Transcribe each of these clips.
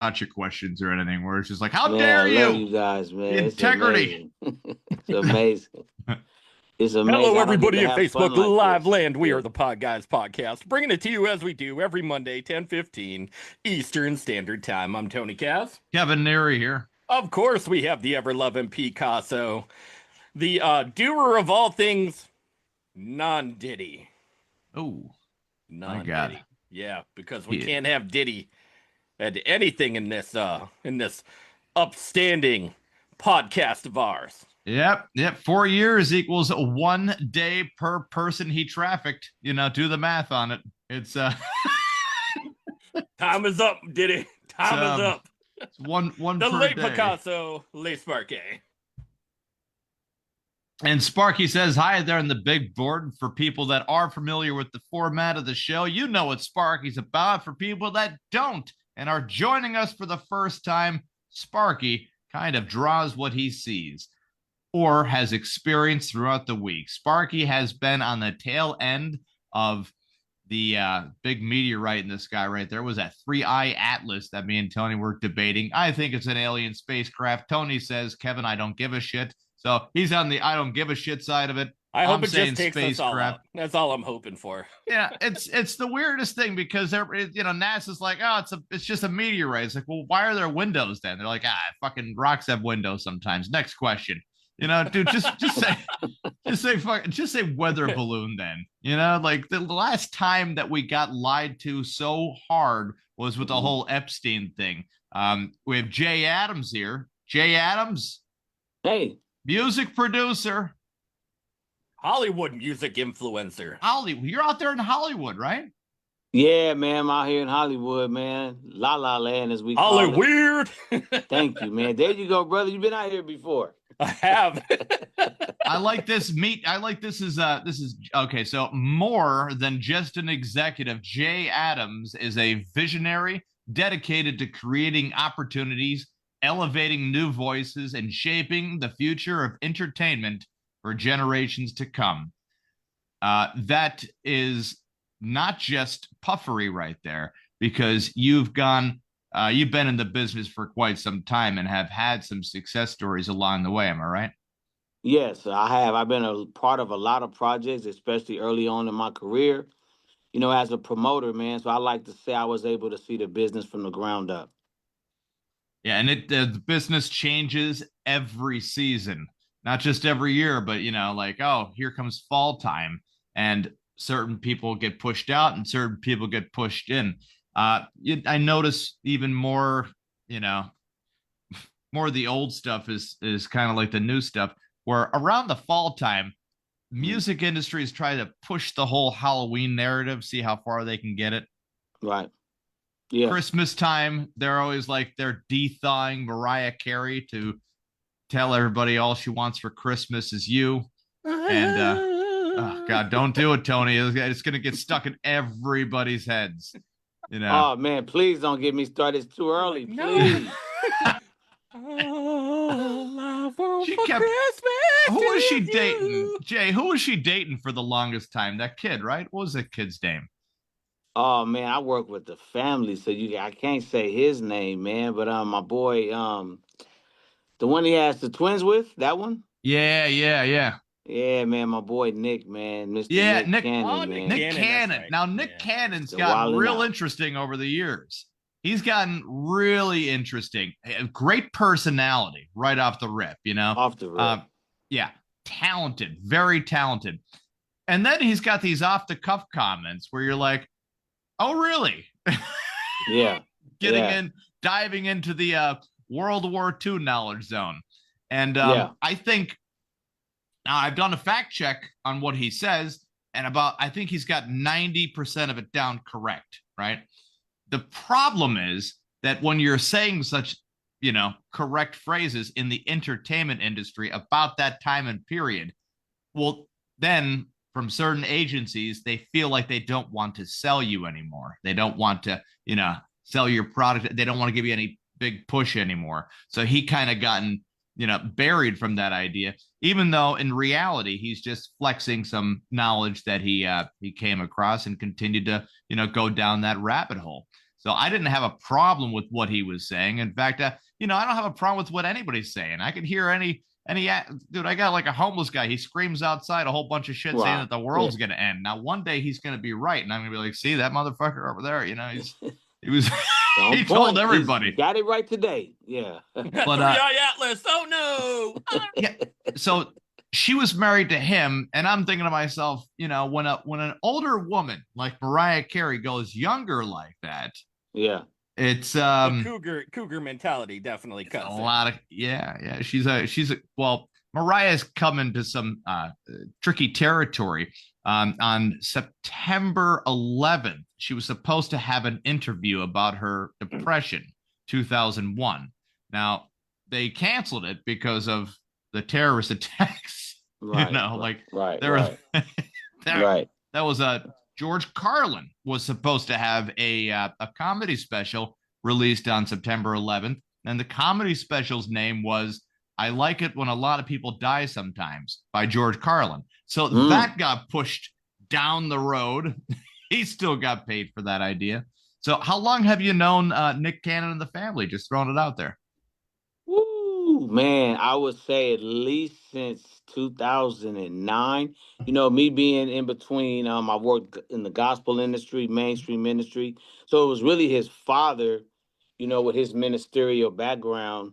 gotcha questions or anything where it's just like, how Man, I dare love you? you guys, The man. It's integrity. amazing. It's amazing. It's amazing. Hello, I don't get to everybody at have fun Facebook like Live this. Land. We Yeah. are the Podguyz Podcast, bringing it to you as we do every Monday, 10:15 Eastern Standard Time. I'm Tony Cass. Kevin Neary here. Of course, we have the ever-loving Picasso, the doer of all things non-Diddy. Oh, my Non-Diddy. God. Yeah, because we Yeah. can't have Diddy at anything in this upstanding podcast of ours. Yep. 4 years equals 1 day per person he trafficked. Do the math on it. It's Time is up, Diddy. Time is up. it's one The per late day. Picasso, Le Sparke. And Sparky says, hi there on the big board. For people that are familiar with the format of the show, you know what Sparky's about. For people that don't and are joining us for the first time, Sparky kind of draws what he sees or has experienced throughout the week. Sparky has been on the tail end of the big meteorite in the sky right there. Was that 3-eye Atlas that me and Tony were debating? I think it's an alien spacecraft. Tony says, Kevin, I don't give a shit. So he's on the I don't give a shit side of it. I hope I'm it saying just takes us all spacecraft. out. That's all I'm hoping for. Yeah, it's the weirdest thing because NASA's like, oh, it's just a meteorite. It's like, well, why are there windows then? They're like, fucking rocks have windows sometimes. Next question. Dude, just say weather balloon then. Like the last time that we got lied to so hard was with the whole Epstein thing. We have Jay Adams here. Jay Adams, Hey, music producer. Hollywood music influencer. Hollywood. You're out there in Hollywood, right? yeah, man, I'm out here in Hollywood, man. La La Land, as we call it. Hollyweird. Thank you, man. There you go, brother. You've been out here before. I have. I like this this is okay. So more than just an executive, Jay Adams is a visionary dedicated to creating opportunities, elevating new voices, and shaping the future of entertainment for generations to come. That is not just puffery right there, because you've been in the business for quite some time and have had some success stories along the way. Am I right? Yes, I have. I've been a part of a lot of projects, especially early on in my career, as a promoter, man. So I like to say I was able to see the business from the ground up. Yeah, and the business changes every season, not just every year, but like, oh, here comes fall time, and certain people get pushed out and certain people get pushed in. I notice even more, more of the old stuff is kind of like the new stuff, where around the fall time, music industries try to push the whole Halloween narrative, see how far they can get it. Right. Yeah. Christmas time, they're always like they're de-thawing Mariah Carey to tell everybody all she wants for Christmas is you. And oh God, don't do it, Tony. It's gonna get stuck in everybody's heads. Oh man, please don't get me started. It's too early. Please. She kept. Who was she dating? Jay, who was she dating for the longest time? That kid, right? What was that kid's name? Oh man, I work with the family, so I can't say his name, man. But my boy, the one he has the twins with, that one. Yeah. Yeah, man, my boy Nick, man, Mr. Yeah, Nick Cannon, man. Nick Cannon. Right. Now Nick Yeah. Cannon's The gotten wildin' real out. interesting over the years. He's gotten really interesting. A great personality right off the rip, Off the rip. Yeah, talented, very talented. And then he's got these off the cuff comments where you're like, oh, really? Yeah. Diving into the World War II knowledge zone. And Yeah. I think now I've done a fact check on what he says, and I think he's got 90% of it down correct, right? The problem is that when you're saying such, correct phrases in the entertainment industry about that time and period, well, then from certain agencies, they feel like they don't want to sell you anymore. They don't want to, sell your product. They don't want to give you any big push anymore. So he kind of gotten, buried from that idea, even though in reality, he's just flexing some knowledge that he came across and continued to, go down that rabbit hole. So I didn't have a problem with what he was saying. In fact, I don't have a problem with what anybody's saying. I could hear dude. I got like a homeless guy. He screams outside a whole bunch of shit saying Right. that the world's going to end. Now, one day he's going to be right, and I'm going to be like, see that motherfucker over there? He was he told everybody. He's got it right today. Yeah. But 3-eye Atlas. Oh no. Yeah. So she was married to him, and I'm thinking to myself, when an older woman like Mariah Carey goes younger like that, yeah, it's cougar mentality definitely cuts a lot of well, Mariah's coming to some tricky territory. On September 11th, she was supposed to have an interview about her depression, 2001. Now they canceled it because of the terrorist attacks. right. That was George Carlin was supposed to have a comedy special released on September 11th, and the comedy special's name was "I Like It When a Lot of People Die Sometimes" by George Carlin. So that got pushed down the road. He still got paid for that idea. So how long have you known Nick Cannon and the family? Just throwing it out there. Woo, man, I would say at least since 2009. Me being in between, I worked in the gospel industry, mainstream ministry. So it was really his father, with his ministerial background.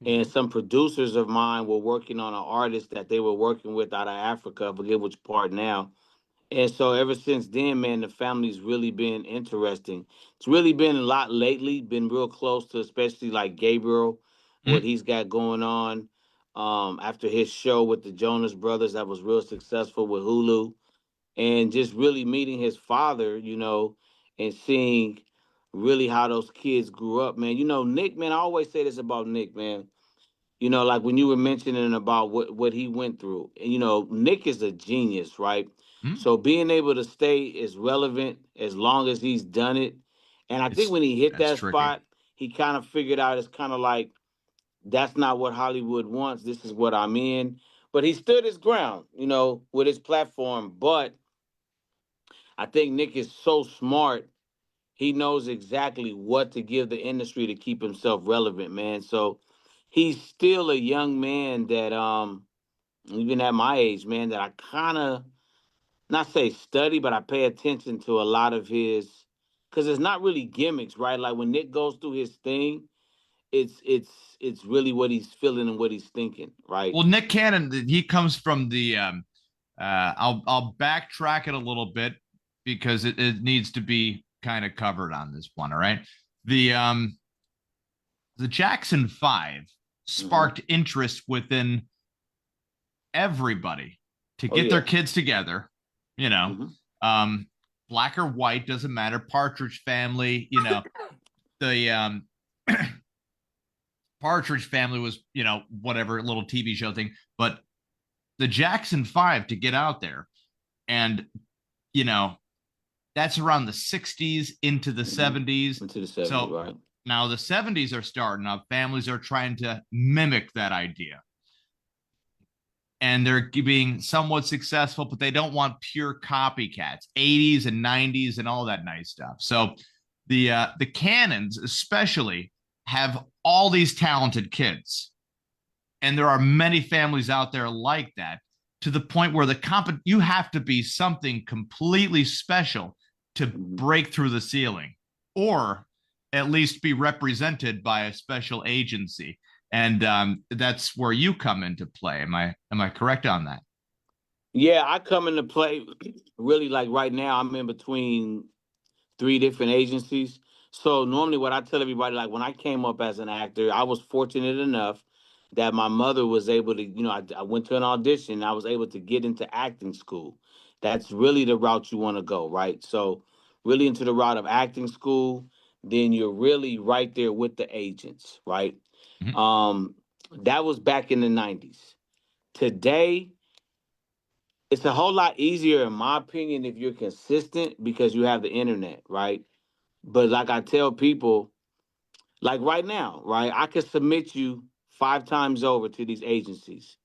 And some producers of mine were working on an artist that they were working with out of Africa. I forget which part now. And so ever since then, man, the family's really been interesting. It's really been a lot lately, been real close to especially like Gabriel, what he's got going on after his show with the Jonas Brothers that was real successful with Hulu. And just really meeting his father, and seeing really how those kids grew up, man. Nick, man, I always say this about Nick, man. Like when you were mentioning about what he went through. And, Nick is a genius, right? So being able to stay as relevant as long as he's done it. And I think when he hit that spot, he kind of figured out it's kind of like, that's not what Hollywood wants. This is what I'm in. But he stood his ground, with his platform. But I think Nick is so smart. He knows exactly what to give the industry to keep himself relevant, man. So he's still a young man that, even at my age, man, that I kind of, not say study, but I pay attention to a lot of his, because it's not really gimmicks, right? Like when Nick goes through his thing, it's really what he's feeling and what he's thinking, right? Well, Nick Cannon, he comes from the I'll backtrack it a little bit because it needs to be kind of covered on this one. All right. The Jackson 5 sparked interest within everybody to get their kids together, black or white, doesn't matter. Partridge Family, the Partridge Family was, whatever little TV show thing, but the Jackson 5 to get out there and, that's around the 60s into the 70s. Into the 70s, so, right. Now the 70s are starting up. Families are trying to mimic that idea. And they're being somewhat successful, but they don't want pure copycats, 80s and 90s and all that nice stuff. So the Cannons especially have all these talented kids. And there are many families out there like that, to the point where you have to be something completely special to break through the ceiling, or at least be represented by a special agency. And that's where you come into play. Am I correct on that? Yeah, I come into play really, like right now, I'm in between 3 different agencies. So normally what I tell everybody, like when I came up as an actor, I was fortunate enough that my mother was able to, I went to an audition and I was able to get into acting school. That's really the route you want to go, right? So really into the route of acting school, then you're really right there with the agents, right? That was back in the 90s. Today, it's a whole lot easier, in my opinion, if you're consistent because you have the internet, right? But like I tell people, like right now, right, I could submit you 5 times over to these agencies.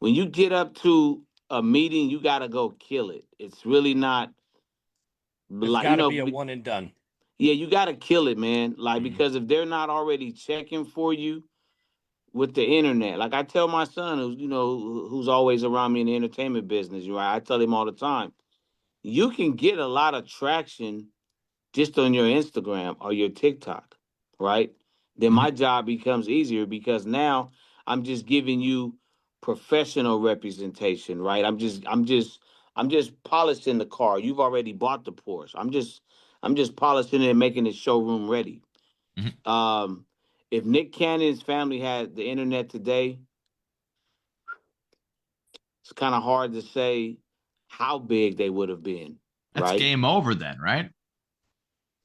When you get up to a meeting, you got to go kill it. It's really not It's got to be a one and done. Yeah, you got to kill it, man. Like, Mhm. because if they're not already checking for you with the internet, like I tell my son, who's always around me in the entertainment business, right? I tell him all the time, you can get a lot of traction just on your Instagram or your TikTok, right? Then Mhm. my job becomes easier because now I'm just giving you professional representation, right? I'm just polishing the car. You've already bought the Porsche. I'm just polishing it and making it showroom ready. Mhm. Um, if Nick Cannon's family had the internet today, it's kind of hard to say how big they would have been, That's right? game over then, right?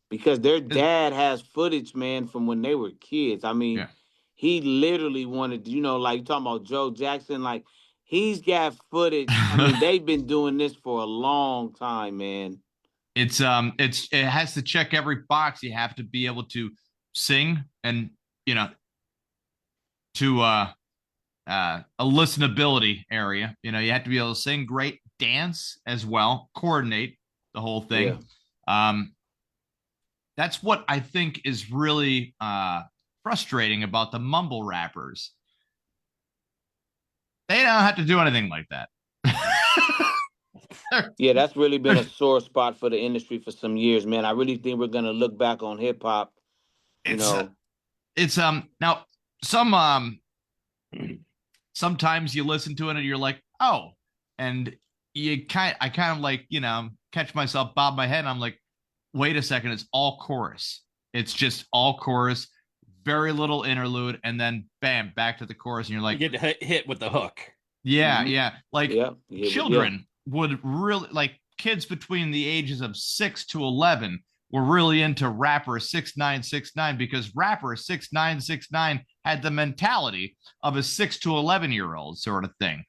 Because their 'Cause- dad has footage, man, from when they were kids. I mean, Yeah. he literally wanted, like you talking about Joe Jackson, like he's got footage. I mean, they've been doing this for a long time, man. It has to check every box. You have to be able to sing and you know to a listenability area. You have to be able to sing great, dance as well, coordinate the whole Yeah. thing. Um, that's what I think is really frustrating about the mumble rappers. They don't have to do anything like that. Yeah, that's really been a sore spot for the industry for some years, man. I really think we're gonna look back on hip hop, you it's know. it's now some sometimes you listen to it and you're like, oh, and I kind of like, catch myself bob my head and I'm like, wait a second, it's all chorus. It's just all chorus, very little interlude, and then bam, back to the chorus, and you're You like, get hit with the hook. yeah, Hmm. yeah. Like Yeah, yeah. children would really like kids between the ages of 6 to 11 were really into rapper 6969 because rapper 6969 had the mentality of a 6 to 11-year-old sort of thing,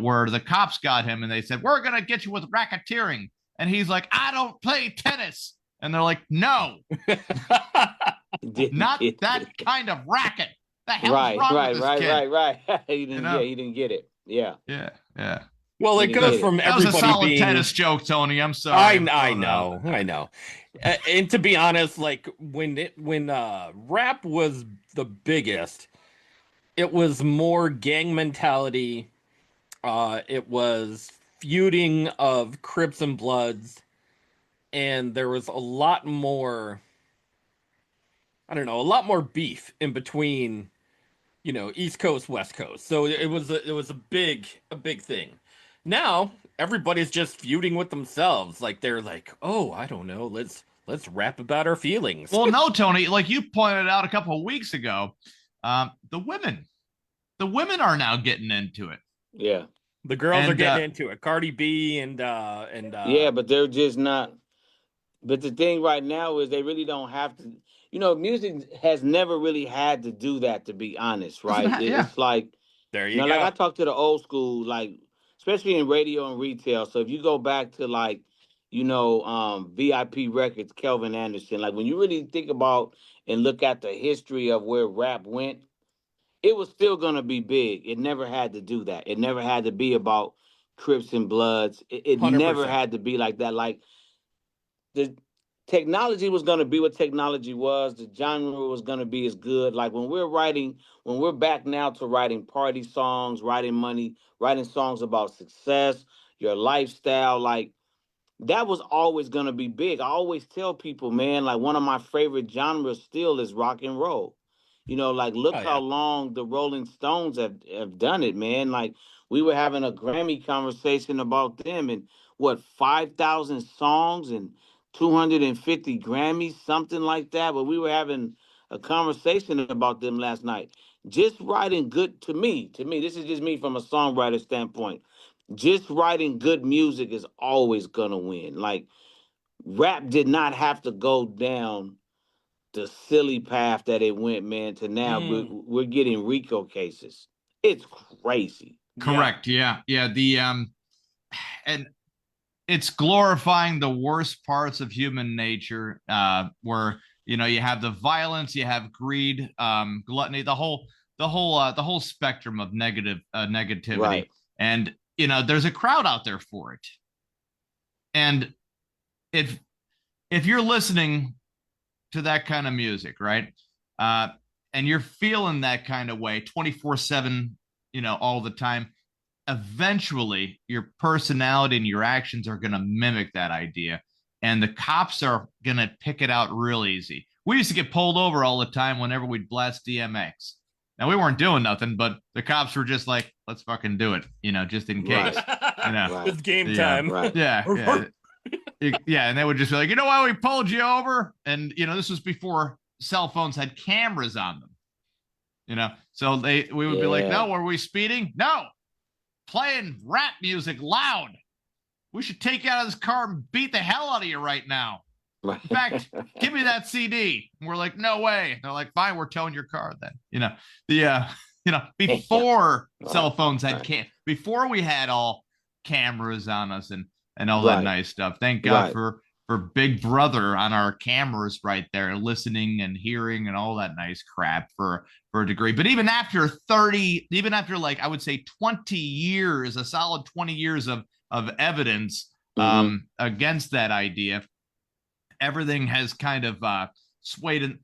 where the cops got him and they said, we're gonna get you with racketeering. And he's like, I don't play tennis. And they're like, no, Didn't not get that it. kind of racket. The hell's Right, wrong with right, this right, kid? right, right. You know? He didn't get it. Yeah, Yeah, yeah. Well, he it didn't goes get That, it. from that was a everybody solid being. tennis joke, Tony. I'm sorry. I'm I throwing it out know, there. I know. And to be honest, like when rap was the biggest, it was more gang mentality. It was feuding of Crips and Bloods, and there was a lot more. I don't know, a lot more beef in between. East Coast, West Coast. So it was a big thing. Now everybody's just feuding with themselves. Like they're like, oh, I don't know, let's rap about our feelings. Well, no, Tony, like you pointed out a couple of weeks ago, the women are now getting into it. Yeah. The girls are And getting into it. Cardi B and Yeah, but they're just not. But the thing right now is they really don't have to. Music has never really had to do that, to be honest, right? Yeah. It's like, there you like I go. talk to the old school, like, especially in radio and retail. So if you go back to like, VIP Records, Kelvin Anderson, like when you really think about and look at the history of where rap went, it was still gonna be big. It never had to do that. It never had to be about Crips and Bloods. It never 100%. had to be like that. Like the technology was going to be what technology was. The genre was going to be as good. Like when we're back now to writing party songs, writing money, writing songs about success, your lifestyle, like that was always going to be big. I always tell people, man, like one of my favorite genres still is rock and roll. Like look Oh how yeah. long the Rolling Stones have done it, man. Like we were having a Grammy conversation about them and what 5,000 songs and 250 Grammys, something like that. But we were having a conversation about them last night. Just writing good to me, this is just me from a songwriter standpoint. Just writing good music is always gonna win. Like rap did not have to go down the silly path that it went, man, to now Mm, we're getting RICO cases. It's crazy. yeah. Correct. Yeah. Yeah. And it's glorifying the worst parts of human nature, where, you have the violence, you have greed, gluttony, the whole spectrum of negativity. Right. And, there's a crowd out there for it. And if you're listening to that kind of music, right? And you're feeling that kind of way 24/7, all the time, eventually your personality and your actions are going to mimic that idea. And the cops are going to pick it out real easy. We used to get pulled over all the time whenever we'd blast DMX. Now, we weren't doing nothing, but the cops were just like, let's fucking do it, just in case. Right. It's game time. Right. Yeah. Yeah. And they would just be like, you know why we pulled you over? And, this was before cell phones had cameras on them, so we would be like, no, were we speeding? No. Playing rap music loud. We should take you out of this car and beat the hell out of you right now. In fact, give me that CD. And we're like, no way. They're like, fine, we're towing your car then. Before cell phones had before we had all cameras on us and all that nice stuff. Thank God for Big Brother on our cameras right there, listening and hearing and all that nice crap for a degree. But even after like I would say 20 years, a solid 20 years of evidence against that idea, everything has kind of swayed. And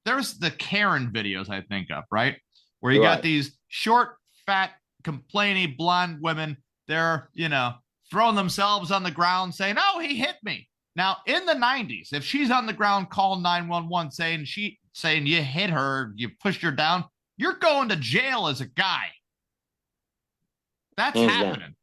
there's the Karen videos I think of, right? Where you got these short, fat, complaining blonde women. They're, throwing themselves on the ground saying, oh, he hit me. Now, in the 90s, if she's on the ground, call 911 saying you hit her, you pushed her down, you're going to jail as a guy. That's happening.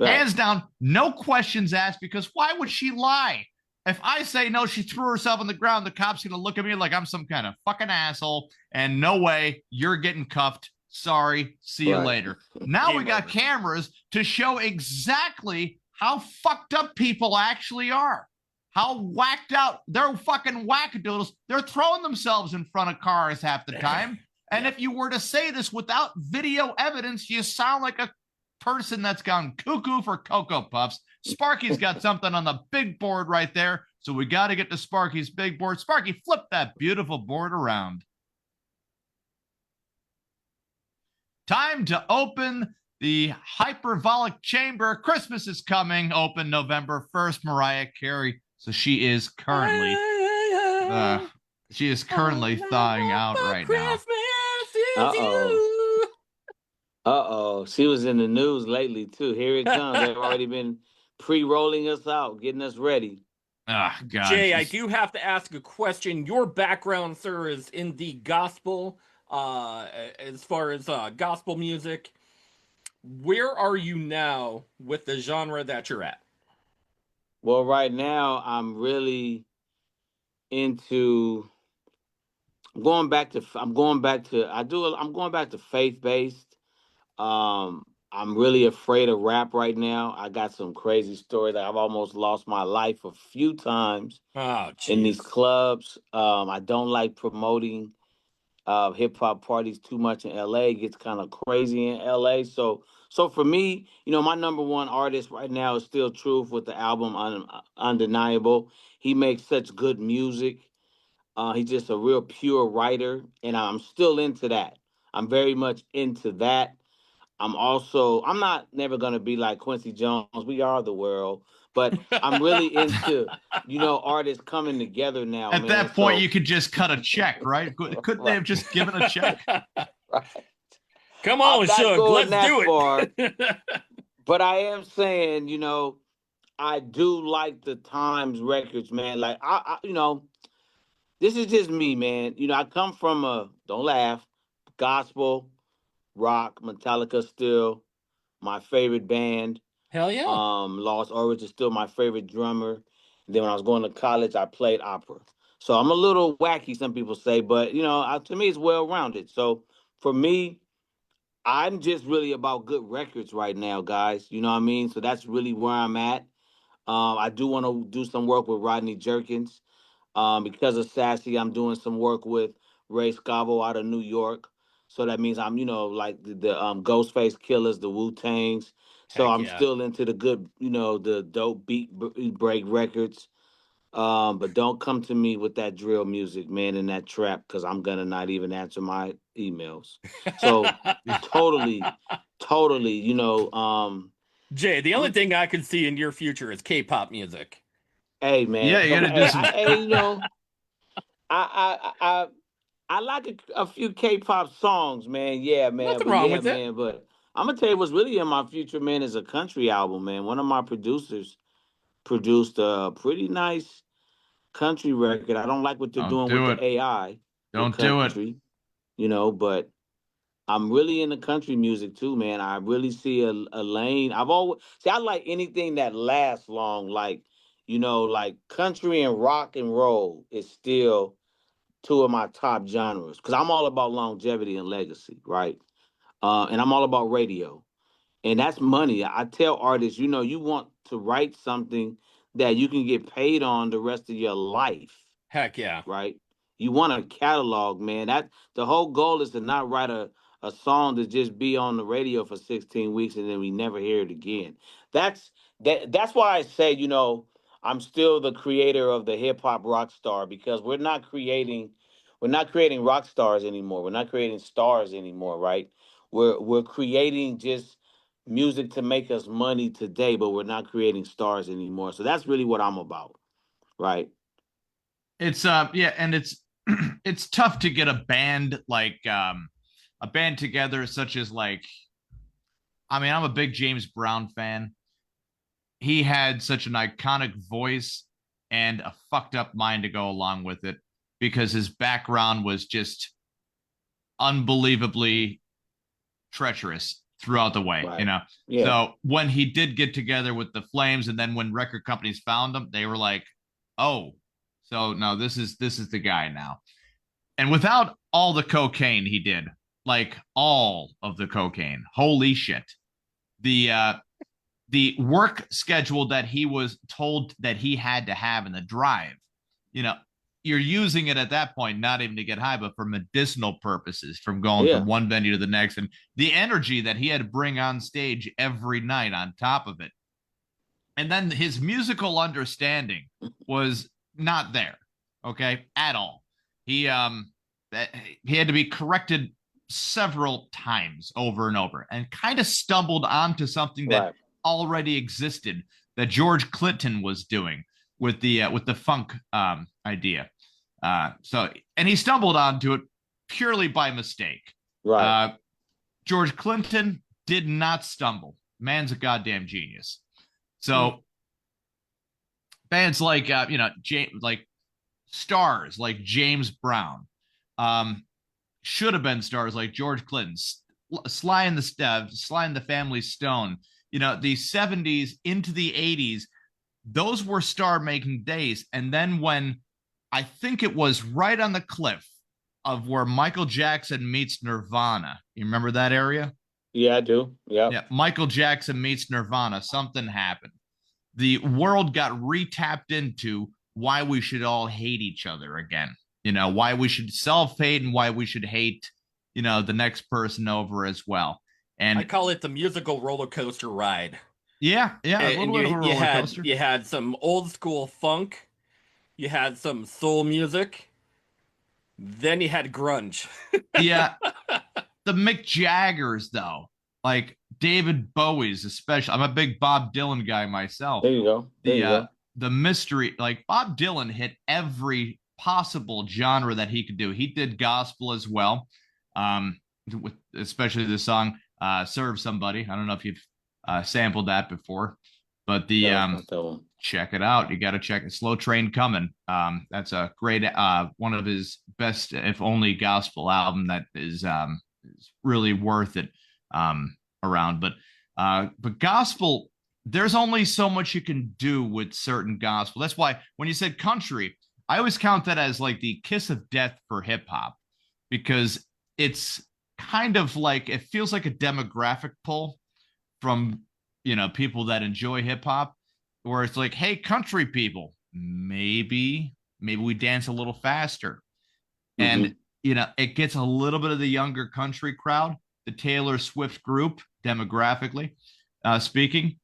Hands down, no questions asked, because why would she lie? If I say no, she threw herself on the ground, the cop's going to look at me like I'm some kind of fucking asshole, and no way, you're getting cuffed. Sorry, see you later. Now we got cameras to show exactly how fucked up people actually are. How whacked out. They're fucking wackadoodles. They're throwing themselves in front of cars half the time. And if you were to say this without video evidence, you sound like a person that's gone cuckoo for Cocoa Puffs. Sparky's got something on the big board right there. So we got to get to Sparky's big board. Sparky, flip that beautiful board around. Time to open the hyperbolic chamber. Christmas is coming. Open November 1st. Mariah Carey. So she is currently thawing out right now. Uh-oh. She was in the news lately, too. Here it comes. They've already been pre-rolling us out, getting us ready. Oh, God. Jay, I do have to ask a question. Your background, sir, is in the gospel, as far as gospel music. Where are you now with the genre that you're at? Well, right now, I'm really into... I'm going back to faith-based. I'm really afraid of rap right now. I got some crazy stories. I've almost lost my life a few times in these clubs. I don't like promoting hip-hop parties too much in LA. It gets kind of crazy in LA. So for me, my number one artist right now is still Truth with the album Undeniable. He makes such good music. He's just a real pure writer, and I'm still into that. I'm very much into that. I'm not never going to be like Quincy Jones. We are the world. But I'm really into, artists coming together now. At that point, you could just cut a check, right? Couldn't they have just given a check? Right. Come on, Suge, let's do it. But I am saying, I do like the Times records, man. Like, I this is just me, man. I come from don't laugh, gospel, rock, Metallica still my favorite band. Hell yeah. Lost Origin is still my favorite drummer. And then when I was going to college, I played opera. So I'm a little wacky, some people say, but to me it's well-rounded. So for me, I'm just really about good records right now, guys. You know what I mean? So that's really where I'm at. I do want to do some work with Rodney Jerkins. Because of Sassy, I'm doing some work with Ray Scavo out of New York. So that means I'm, like the Ghostface Killers, the Wu-Tangs. So I'm still into the good, the dope beat break records. But don't come to me with that drill music, man, and that trap, because I'm going to not even answer my emails. So totally, Jay, the only thing I can see in your future is K-pop music. Hey, man. Yeah, you got to do some... I like a few K-pop songs, man. Yeah, man. Nothing But wrong yeah, with it. man. But I'm gonna tell you what's really in my future, man, is a country album, man. One of my producers produced a pretty nice country record. I don't like what they're Don't doing with do it. the AI with Don't do it. country, but I'm really into country music too, man. I really see a lane. I've always see I like anything that lasts long, like like country and rock and roll is still two of my top genres because I'm all about longevity and legacy, right? And I'm all about radio, and that's money. I tell artists, you want to write something that you can get paid on the rest of your life, Heck yeah. right? You want a catalog, man. That the whole goal is to not write a song to just be on the radio for 16 weeks and then we never hear it again. That's that's why I say, I'm still the creator of the hip hop rock star because we're not creating rock stars anymore. We're not creating stars anymore, right? We're creating just music to make us money today, but we're not creating stars anymore. So that's really what I'm about, right? It's yeah, and it's it's tough to get a band like a band together such as like I mean, I'm a big James Brown fan. He had such an iconic voice and a fucked up mind to go along with it because his background was just unbelievably treacherous throughout the way, Right. Yeah. So when he did get together with the Flames, and then when record companies found him, they were like, "Oh, so no, this is the guy now." And without all the cocaine he did, like all of the cocaine, holy shit, the work schedule that he was told that he had to have in the drive, you know, you're using it at that point, not even to get high, but for medicinal purposes, from going Yeah. from one venue to the next, and the energy that he had to bring on stage every night on top of it. And then his musical understanding was not there, okay, at all. He he had to be corrected several times over and over, and kind of stumbled onto something that Right. already existed that George Clinton was doing with the funk idea. So and he stumbled onto it purely by mistake. Right. George Clinton did not stumble. Man's a goddamn genius. Mm. So bands like like stars like James Brown, should have been stars like George Clinton, Sly and the Family Stone. The 70s into the 80s, those were star making days. And then when I think it was right on the cliff of where Michael Jackson meets Nirvana, you remember that area? Yeah, I do. Yeah. Yeah, Michael Jackson meets Nirvana. Something happened. The world got re-tapped into why we should all hate each other again. Why we should self-hate and why we should hate, the next person over as well. And I call it the musical roller coaster ride. yeah, a And little bit of a you roller had coaster. you had some old school funk, you had some soul music, then you had grunge. Yeah, the Mick Jaggers though, like David Bowie's especially. I'm a big Bob Dylan guy myself. There you go. There you go. The mystery, like Bob Dylan hit every possible genre that he could do. He did gospel as well, with especially the song "Serve Somebody." I don't know if you've sampled that before, but the No, not that one. check it out. You got to check it. Slow Train Coming. That's a great one of his best, if only, gospel album that is really worth it around. But gospel, there's only so much you can do with certain gospel. That's why when you said country, I always count that as like the kiss of death for hip hop, because it's kind of like, it feels like a demographic pull from people that enjoy hip hop, where it's like, hey, country people, maybe we dance a little faster. Mm-hmm. And it gets a little bit of the younger country crowd, the Taylor Swift group, demographically speaking.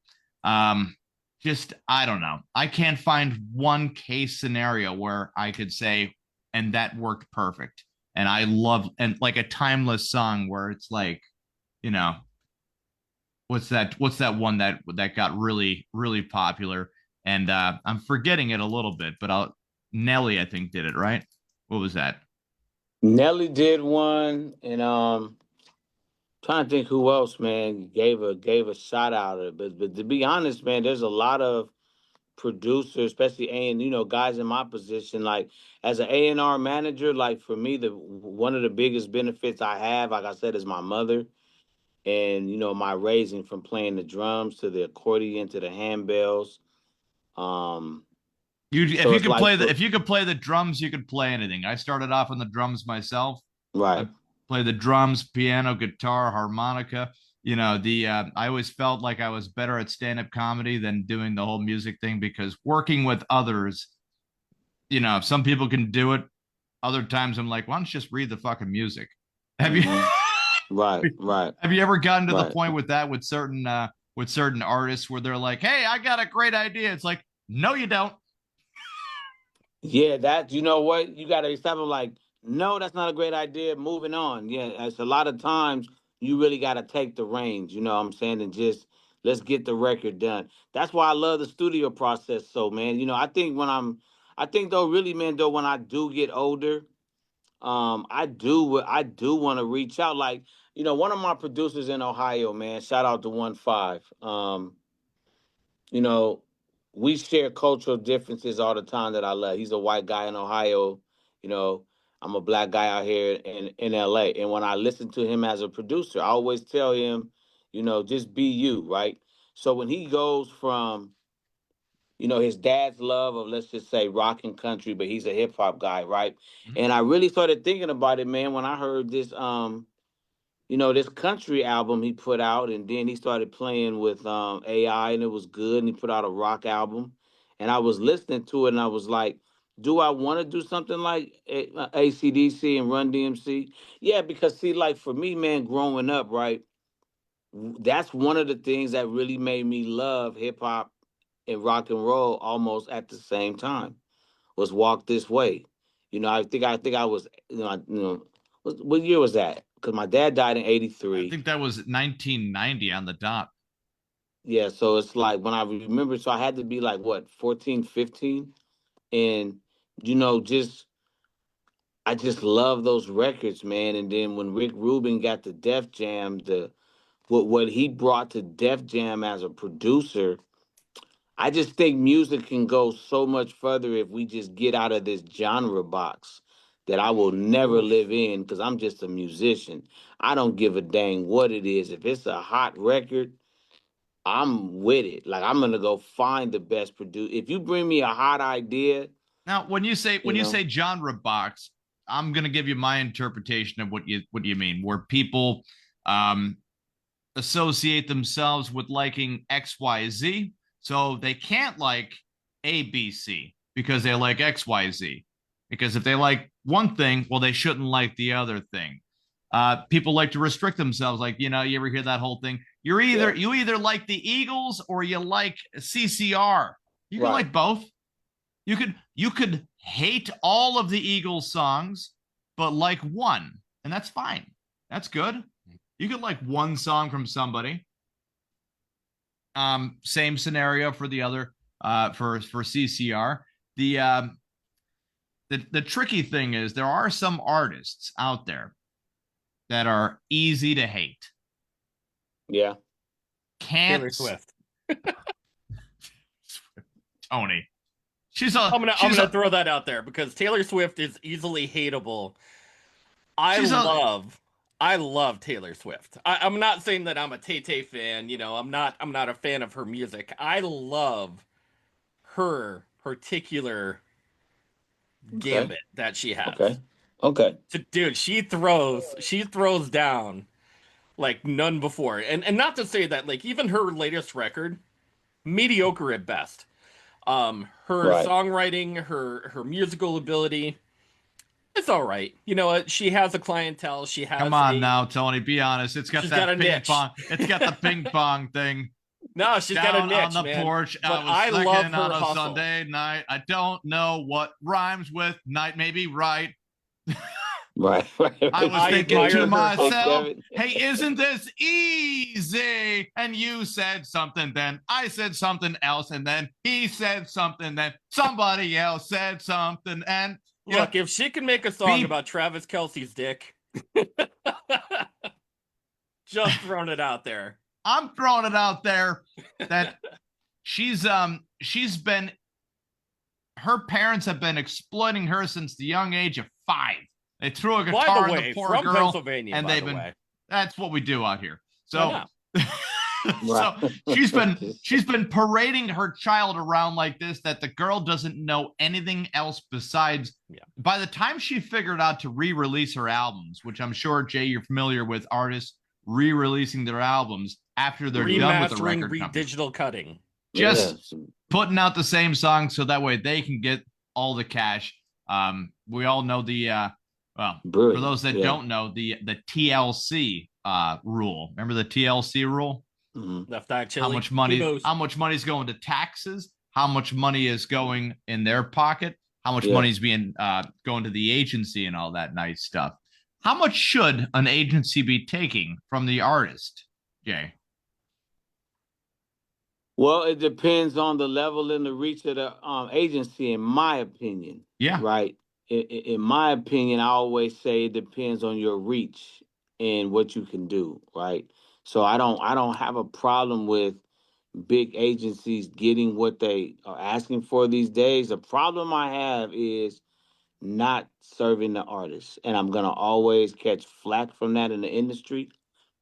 Just, I don't know, I can't find one case scenario where I could say, and that worked perfect. And I love, and like a timeless song where it's like, what's that one that got really, really popular, and I'm forgetting it a little bit, but Nelly, I think, did it, right? What was that? Nelly did one, and trying to think who else, man, gave a shot out of it. But to be honest, man, there's a lot of producers, especially guys in my position, like as an A&R manager, like for me, the one of the biggest benefits I have, like I said, is my mother, and my raising from playing the drums to the accordion to the handbells. Um, If so you it's could like play for the drums, you could play anything. I started off on the drums myself. right. I play the drums, piano, guitar, harmonica. I always felt like I was better at stand-up comedy than doing the whole music thing because working with others, some people can do it. Other times I'm like, why don't you just read the fucking music? Have you Hmm. Right, right, have you ever gotten to the right. point with that with certain artists where they're like, hey, I got a great idea. It's like, no, you don't. Yeah, that you know what you got to accept. Them like, no, that's not a great idea. Moving on. Yeah, it's a lot of times you really got to take the reins. You know what I'm saying, and just let's get the record done. That's why I love the studio process. So, man, I think though, really, man, though, when I do get older, I do want to reach out. Like, one of my producers in Ohio, man, shout out to 1-5. You know, we share cultural differences all the time that I love. He's a white guy in Ohio. You know, I'm a black guy out here in LA. And when I listen to him as a producer, I always tell him, just be you, right? So when he goes from, his dad's love of, let's just say, rock and country, but he's a hip hop guy, right? And I really started thinking about it, man, when I heard this country album he put out, and then he started playing with AI, and it was good. And he put out a rock album, and I was listening to it, and I was like, "Do I want to do something like ACDC and Run DMC?" Yeah, because see, like for me, man, growing up, right, that's one of the things that really made me love hip hop and rock and roll almost at the same time. Was Walk This Way. I think I was, what year was that? Because my dad died in I '83. think that was 1990 on the dot. Yeah, so it's like when I remember, so I had to be like what, 14, 15, and just I just love those records, man. And then when Rick Rubin got the Def Jam, the what he brought to Def Jam as a producer, I just think music can go so much further if we just get out of this genre box that I will never Oof. live in because I'm just a musician. I don't give a dang what it is. If it's a hot record, I'm with it. Like I'm gonna go find the best producer. If you bring me a hot idea, Now, when you say you know, genre box, I'm gonna give you my interpretation of what you mean, where people um, associate themselves with liking XYZ, so they can't like ABC because they like XYZ. Because if they like one thing, well, they shouldn't like the other thing. People like to restrict themselves, like you ever hear that whole thing? yeah, You either like the Eagles or you like CCR. You can right. like both. You could hate all of the Eagles songs, but like one, and that's fine. That's good. You could like one song from somebody. Same scenario for the other for CCR. The tricky thing is there are some artists out there that are easy to hate. Yeah. Taylor Can't Swift. Tony. I'm She's gonna a throw that out there because Taylor Swift is easily hateable. I she's a love I love Taylor Swift. I'm not saying that I'm a Tay Tay fan, I'm not a fan of her music. I love her particular Okay. gambit that she has. Okay. Okay. Dude, she throws down like none before. And not to say that like even her latest record, mediocre at best. Her Right. songwriting, her musical ability, it's all right. You know what? She has a clientele. come on now, Tony. Be honest. It's got She's got a that ping niche. pong. It's got the ping pong thing. No, she's got a Down on niche, the man. porch. But I was I love thinking on her a hustle. Sunday night. I don't know what rhymes with night. Maybe right. Right. Right. I was I thinking to admire her Hey, hustle. myself, Kevin. hey, isn't this easy? And you said something, then I said something else, and then he said something, then somebody else said something, and Look, if she can make a song about Travis Kelce's dick, just throwing it out there. I'm throwing it out there that she's been, her parents have been exploiting her since the young age of 5. They threw a guitar in the poor girl, Pennsylvania, and they've been. Way. That's what we do out here. So, Right. so she's been parading her child around like this, that the girl doesn't know anything else besides. Yeah. By the time she figured out to re-release her albums, which I'm sure, Jay, you're familiar with artists re-releasing their albums after they're done with the record company. Digital cutting. Just putting out the same song so that way they can get all the cash. We all know the for those that don't know, the TLC rule. Remember the TLC rule? Mm-hmm. Left Eye Chili. How much money is going to taxes? How much money is going in their pocket? How much money is being going to the agency and all that nice stuff? How much should an agency be taking from the artist, Jay? Well, it depends on the level and the reach of the agency, in my opinion. Yeah. Right. In my opinion, I always say it depends on your reach and what you can do. Right. So I don't have a problem with big agencies getting what they are asking for these days. The problem I have is not serving the artists, and I'm gonna always catch flack from that in the industry.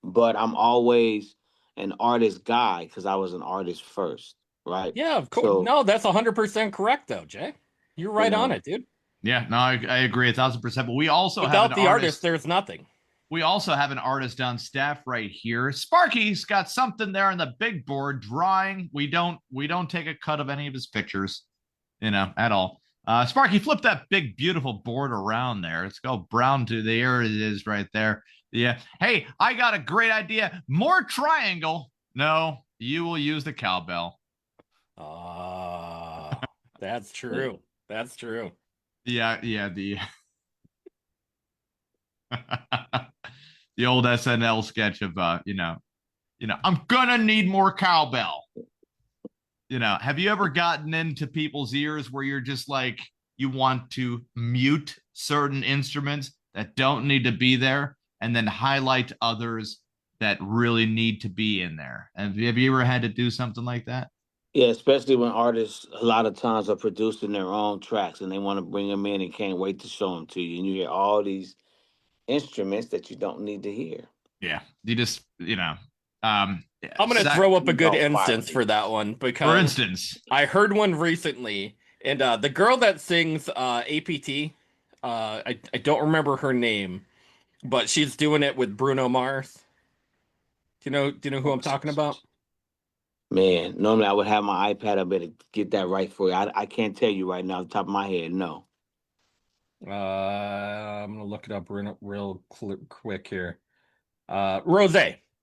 But I'm always an artist guy because I was an artist first, right? Yeah, of course. So, no, that's 100% correct, though, Jay. You're right on it, dude. Yeah, no, I agree 1,000%. But we also without the artist, there's nothing. We also have an artist on staff right here. Sparky's got something there on the big board drawing. We don't take a cut of any of his pictures, at all. Sparky, flip that big, beautiful board around there. Let's go brown to there. It is right there. Yeah. Hey, I got a great idea. More triangle. No, you will use the cowbell. That's true. That's true. Yeah. The the old SNL sketch of I'm gonna need more cowbell. Have you ever gotten into people's ears where you're just like, you want to mute certain instruments that don't need to be there and then highlight others that really need to be in there? Have you ever had to do something like that? Yeah, especially when artists a lot of times are producing their own tracks and they want to bring them in and can't wait to show them to you. And you hear all these instruments that you don't need to hear. Yeah, you just, I'm going to throw up a good instance for that one because, for instance, I heard one recently, and the girl that sings APT, I don't remember her name, but she's doing it with Bruno Mars. Do you know who I'm talking about? Man, normally I would have my iPad. I better get that right for you. I can't tell you right now off the top of my head. No. I'm gonna look it up real quick here. Rose.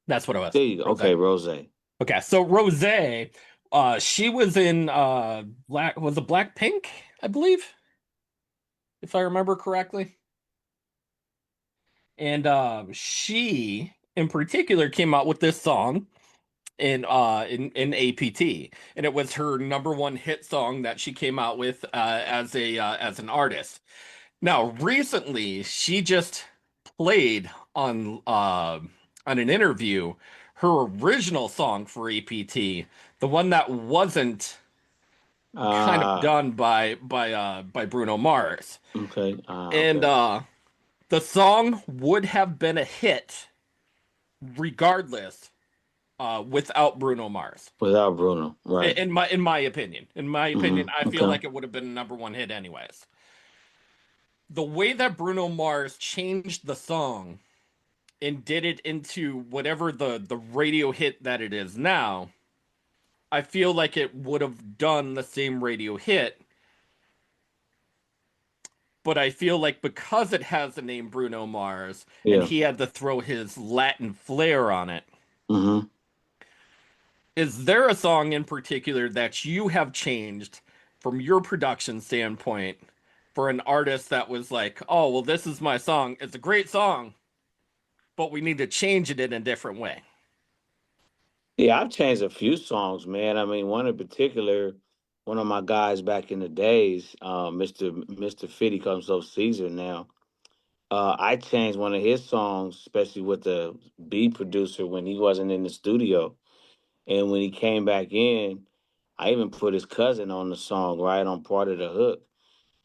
That's what it was. There you go. Rose. Okay, Rose. Okay, so Rose, she was in Blackpink, I believe, if I remember correctly. And she, in particular, came out with this song in APT, and it was her #1 hit song that she came out with as an artist. Now, recently, she just played on an interview her original song for APT, the one that wasn't kind of done by Bruno Mars. Okay. And the song would have been a hit regardless without Bruno Mars. Without Bruno, right. In my opinion. I feel like it would have been a #1 hit anyways. The way that Bruno Mars changed the song and did it into whatever the radio hit that it is now, I feel like it would have done the same radio hit. But I feel like because it has the name Bruno Mars, and he had to throw his Latin flair on it, is there a song in particular that you have changed from your production standpoint for an artist that was like, oh, well, this is my song. It's a great song, but we need to change it in a different way? Yeah, I've changed a few songs, man. I mean, one in particular, one of my guys back in the days, Mr. Fit, he calls himself Caesar now. I changed one of his songs, especially with the beat producer when he wasn't in the studio. And when he came back in, I even put his cousin on the song, right, on part of the hook.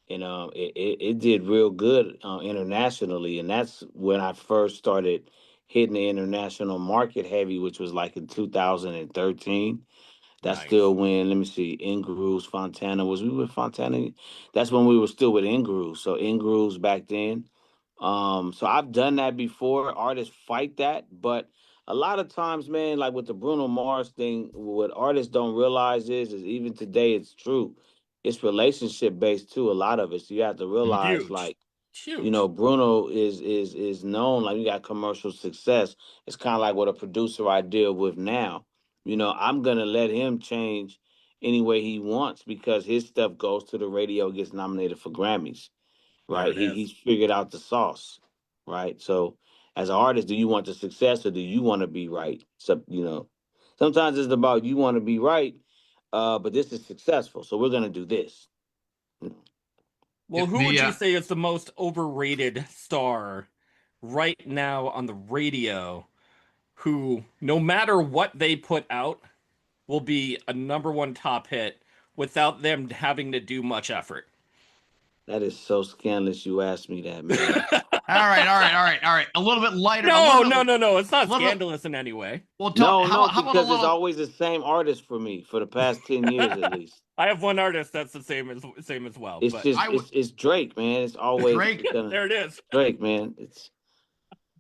And it did real good internationally. And that's when I first started hitting the international market heavy, which was like in 2013. That's Nice. still when, let me see, Ingrooves, Fontana. Was we with Fontana? That's when we were still with Ingrooves. So Ingrooves back then. So I've done that before. Artists fight that, but a lot of times, man, like with the Bruno Mars thing, what artists don't realize is even today it's true. It's relationship based too, a lot of it. So you have to realize, Huge. like, Huge. Bruno is known, like, you got commercial success. It's kind of like what a producer I deal with now. I'm gonna let him change any way he wants because his stuff goes to the radio, gets nominated for Grammys, There right? it He's is. figured out the sauce, right? So as an artist, do you want the success or do you want to be right? So, sometimes it's about you want to be right, but this is successful, so we're gonna do this. You know, Well, who The would you say is the most overrated star right now on the radio who, no matter what they put out, will be a number one top hit without them having to do much effort? that is so scandalous. You asked me that, man. all right. A little bit lighter. A No, little no, bit. no, no. It's A not little bit. scandalous in any way. Well, No, no, how about a because it's little? always the same artist for me for the past 10 years at least. I have one artist that's the same as well, It's but just I would it's Drake, man. It's always Drake. gonna there it is. Drake, man.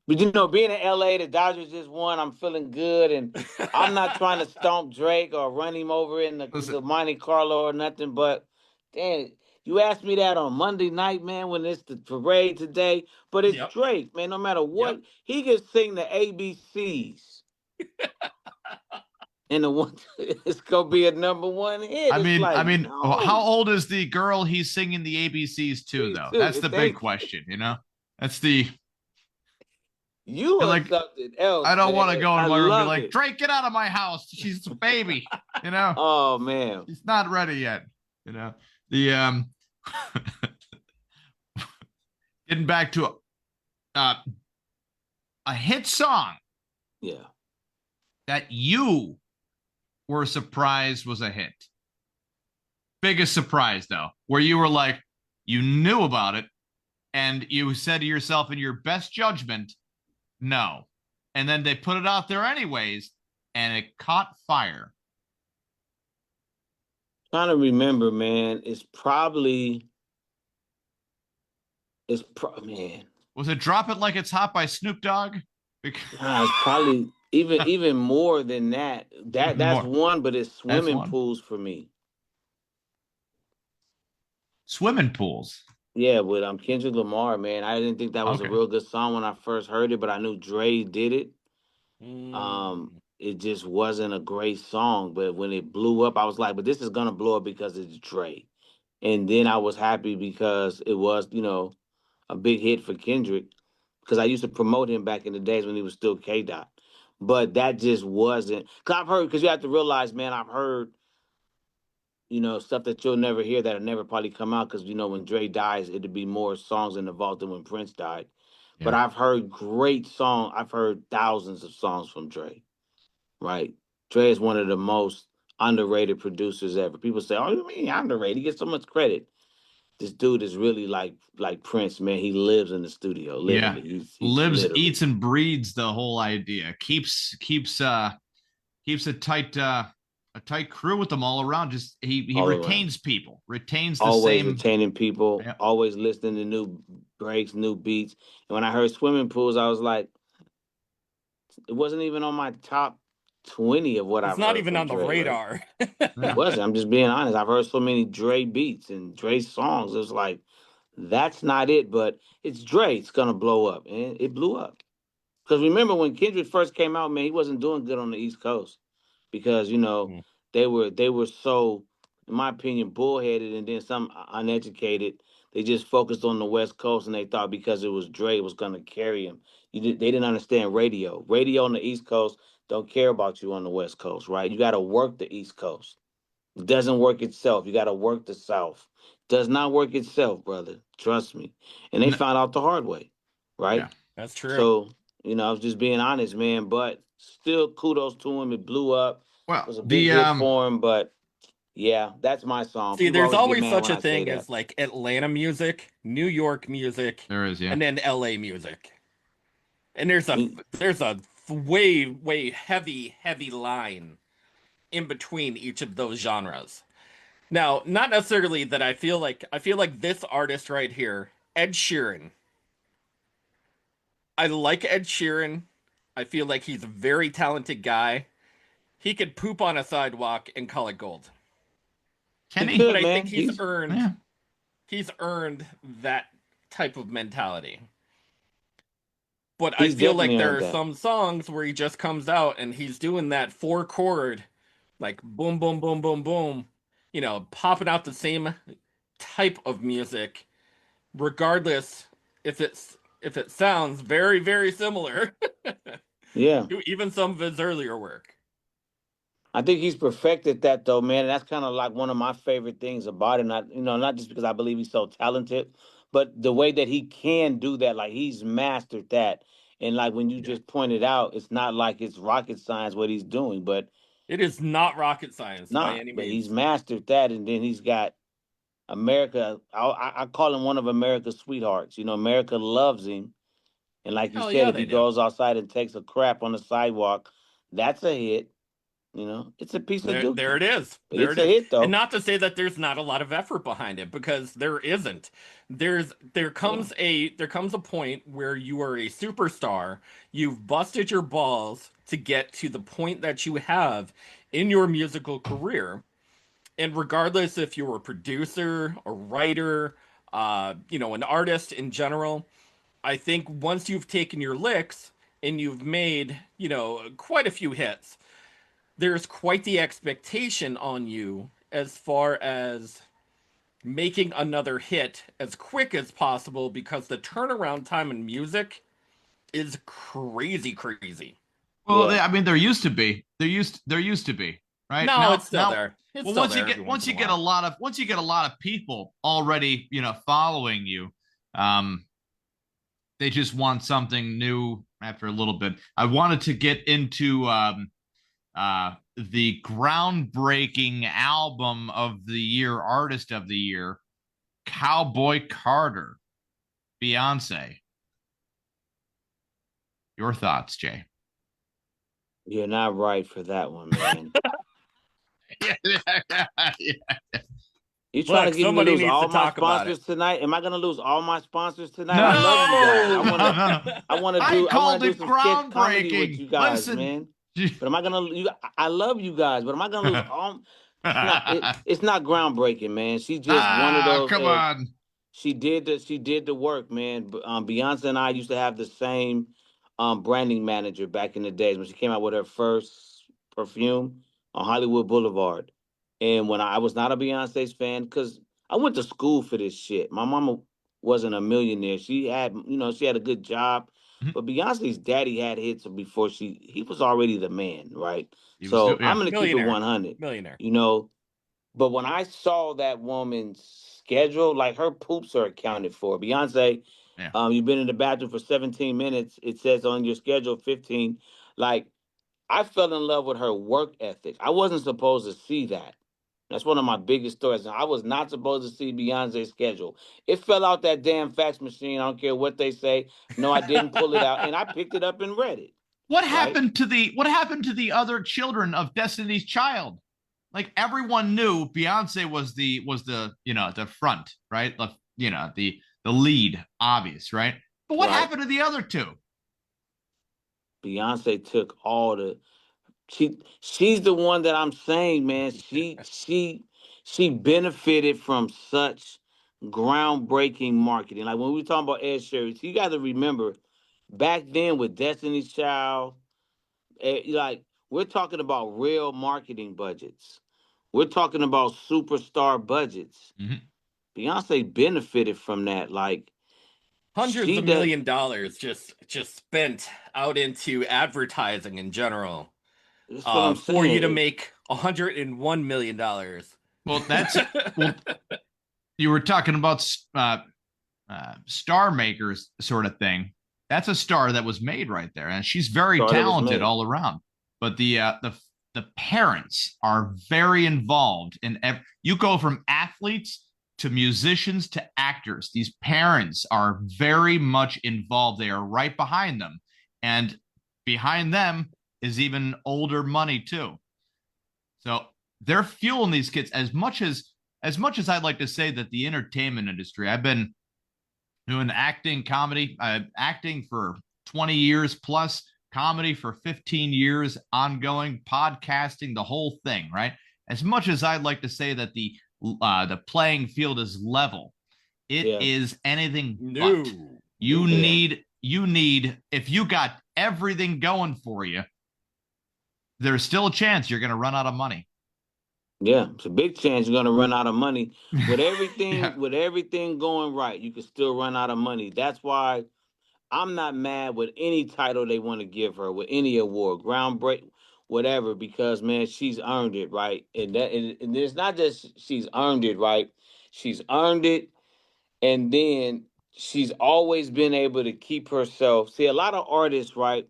But being in LA, the Dodgers just won. I'm feeling good, and I'm not trying to stomp Drake or run him over in Listen, the Monte Carlo or nothing. But damn, you asked me that on Monday night, man, when it's the parade today. But it's Yep. Drake, man. No matter what, Yep. he can sing the ABCs, and the one it's gonna be a number one hit. It's I like mean, how no, old is the girl he's singing the ABCs to, these though? That's two. the big Thank you. question. That's the You and are like. something I else, don't want to man. go in I my room and be love like, it. Drake, get out of my house. She's a baby. You know, Oh man. she's not ready yet. The getting back to uh, a hit song Yeah. that you were surprised was a hit. Biggest surprise, though, where you were like, you knew about it and you said to yourself in your best judgment, no. And then they put it out there anyways and it caught fire. Trying to remember, man. Man. Was it Drop It Like It's Hot by Snoop Dogg? Nah, it's probably even more than that. Even That's more. one, but it's That's swimming one. pools for me. Swimming pools. Yeah, with Kendrick Lamar, man. I didn't think that was a Okay. real good song when I first heard it, but I knew Dre did it. Mm. It just wasn't a great song, but when it blew up, I was like, but this is gonna blow up because it's Dre. And then I was happy because it was, a big hit for Kendrick because I used to promote him back in the days when he was still K Dot. But that just wasn't because I've heard, because you have to realize, man, I've heard, stuff that you'll never hear that'll never probably come out because when Dre dies, it'll be more songs in the vault than when Prince died. But Yeah. I've heard great songs. I've heard thousands of songs from Dre, right? Dre is one of the most underrated producers ever. People say, "Oh, you mean underrated? He gets so much credit." This dude is really like Prince, man. He lives in the studio, Yeah. literally. He's Lives, literally eats, and breeds the whole idea. Keeps a tight crew with them all around. Just he all around. retains people, retains the Always same. retaining people, Yeah. always listening to new breaks, new beats. And when I heard swimming pools, I was like, it wasn't even on my top 20 of what It's I've not heard even from on the Dre, right? radar. It Yeah. wasn't. I'm just being honest. I've heard so many Dre beats and Dre songs. It was like, that's not it, but it's Dre. It's gonna blow up. And it blew up. Because remember when Kendrick first came out, man, he wasn't doing good on the East Coast because Mm. they were so, in my opinion, bullheaded, and then some uneducated. They just focused on the West Coast, and they thought because it was Dre, it was gonna carry him. They didn't understand radio. Radio on the East Coast don't care about you on the West Coast, right? You got to work the East Coast. It doesn't work itself. You got to work the South. Does not work itself, brother. Trust me. And they N- found out the hard way, right? Yeah. That's true. So, I was just being honest, man. But still, kudos to him. It blew up. It Well, was a big the hit for him. But yeah, that's my song. See, People there's always get always mad such when a I say thing that. as like Atlanta music, New York music, there is, yeah. and then LA music. And there's a We- way heavy line in between each of those genres. Now, not necessarily that I feel like this artist right here, Ed Sheeran. I like Ed Sheeran. I feel like he's a very talented guy. He could poop on a sidewalk and call it gold. Can He he? could. But I man, think he's Yeah. earned that type of mentality. But He's I feel like definitely there earned are that. some songs where he just comes out and he's doing that 4-chord, like boom, boom, boom, boom, boom, popping out the same type of music, regardless if it sounds very, very similar Yeah. to even some of his earlier work. I think he's perfected that though, man. And that's kind of like one of my favorite things about him. Not, not just because I believe he's so talented, but the way that he can do that, like he's mastered that. And like when you Yeah. just pointed out, it's not like it's rocket science what he's doing, but It is not rocket science by any but he's means. mastered that. And then he's got America. I call him one of America's sweethearts. America loves him. And like you Hell said, yeah, if they he do. goes outside and takes a crap on the sidewalk, that's a hit. It's a piece of dookie. There it is. But There it's it a is. hit though. And not to say that there's not a lot of effort behind it, because there isn't. There comes a point where you are a superstar. You've busted your balls to get to the point that you have in your musical career. And regardless if you're a producer, a writer, an artist in general, I think once you've taken your licks and you've made, quite a few hits, there's quite the expectation on you as far as making another hit as quick as possible, because the turnaround time in music is crazy. Well, Yeah. I mean, there used to be. There used to be, right? No, Now, it's still there. It's well, still once there you every get once once you in a get a while. lot of once you get a lot of people already, following you, they just want something new after a little bit. I wanted to get into the groundbreaking album of the year, artist of the year, Cowboy Carter, Beyonce. Your thoughts, Jay? You're not right for that one, man. You trying Look, to get me to somebody lose needs all to my talk about it. sponsors tonight? Am I gonna lose all my sponsors tonight? No. I love you guys. No! I want to I do called it some sketch comedy with groundbreaking. you guys, Listen. man. But am I gonna? I love you guys, but am I gonna lose all? It's not groundbreaking, man. She just one of those. Come on. She did the work, man. Beyonce and I used to have the same branding manager back in the days when she came out with her first perfume on Hollywood Boulevard. And when I was not a Beyonce's fan, because I went to school for this shit. My mama wasn't a millionaire. She had, she had a good job. Mhm. But Beyonce's daddy had hits before he was already the man, right? He was So yeah. I'm gonna keep it Millionaire. 100. Millionaire. But when I saw that woman's schedule, like her poops are accounted for. Beyonce, Yeah. you've been in the bathroom for 17 minutes. It says on your schedule 15. Like, I fell in love with her work ethic. I wasn't supposed to see that. That's one of my biggest stories. I was not supposed to see Beyonce's schedule. It fell out that damn fax machine. I don't care what they say. No, I didn't pull it out. And I picked it up and read it. What Right? happened to the other children of Destiny's Child? Like everyone knew Beyonce was the the front, right? The lead, obvious, right? But what Right. happened to the other two? Beyonce took all the she's the one that I'm saying, man. She benefited from such groundbreaking marketing. Like when we talking about Ed Sheeran, you got to remember back then with Destiny's Child, like we're talking about real marketing budgets. We're talking about superstar budgets. Mhm. Beyonce benefited from that. Like Hundreds she of does, $1 million just spent out into advertising in general. That's what I'm for you to saying. make $101 million. Well, you were talking about star makers sort of thing. That's a star that was made right there, and she's very Star that was talented made. all around. But the parents are very involved in you go from athletes to musicians to actors. These parents are very much involved. They are right behind them, and behind them is even older money too. So they're fueling these kids as much as I'd like to say that the entertainment industry. I've been doing acting, comedy, acting for 20 years plus, comedy for 15 years, ongoing, podcasting, the whole thing, right? As much as I'd like to say that the playing field is level, it is anything but. You need if you got everything going for you, there's still a chance you're going to run out of money. Yeah, it's a big chance you're gonna run out of money. With everything, Yeah. with everything going right, you can still run out of money. That's why I'm not mad with any title they want to give her, with any award, groundbreak, whatever, because man, she's earned it, right? And it's not just she's earned it, right? She's earned it, and then she's always been able to keep herself. See, a lot of artists, right?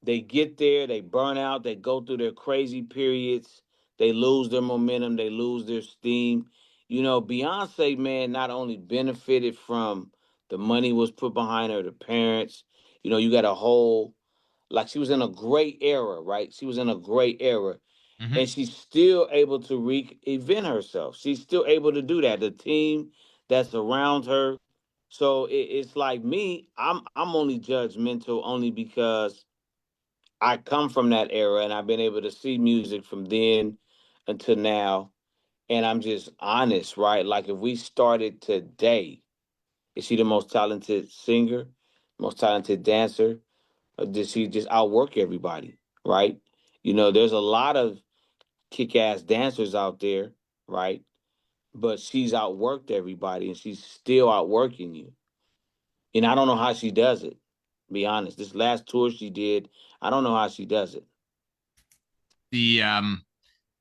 They get there, they burn out, they go through their crazy periods, they lose their momentum, they lose their steam. You know, Beyonce, man, not only benefited from the money was put behind her, the parents, you know, you got a whole, like she was in a great era, right? She was in a great era. Mm-hmm. And she's still able to reinvent herself. She's still able to do that. The team that's around her. So it's like me, I'm only judgmental only because I come from that era and I've been able to see music from then until now. And I'm just honest, right? Like if we started today, is she the most talented singer, most talented dancer? Or did she just outwork everybody, right? You know, there's a lot of kick ass dancers out there, right? But she's outworked everybody and she's still outworking you. And I don't know how she does it, be honest. This last tour she did, I don't know how she does it. The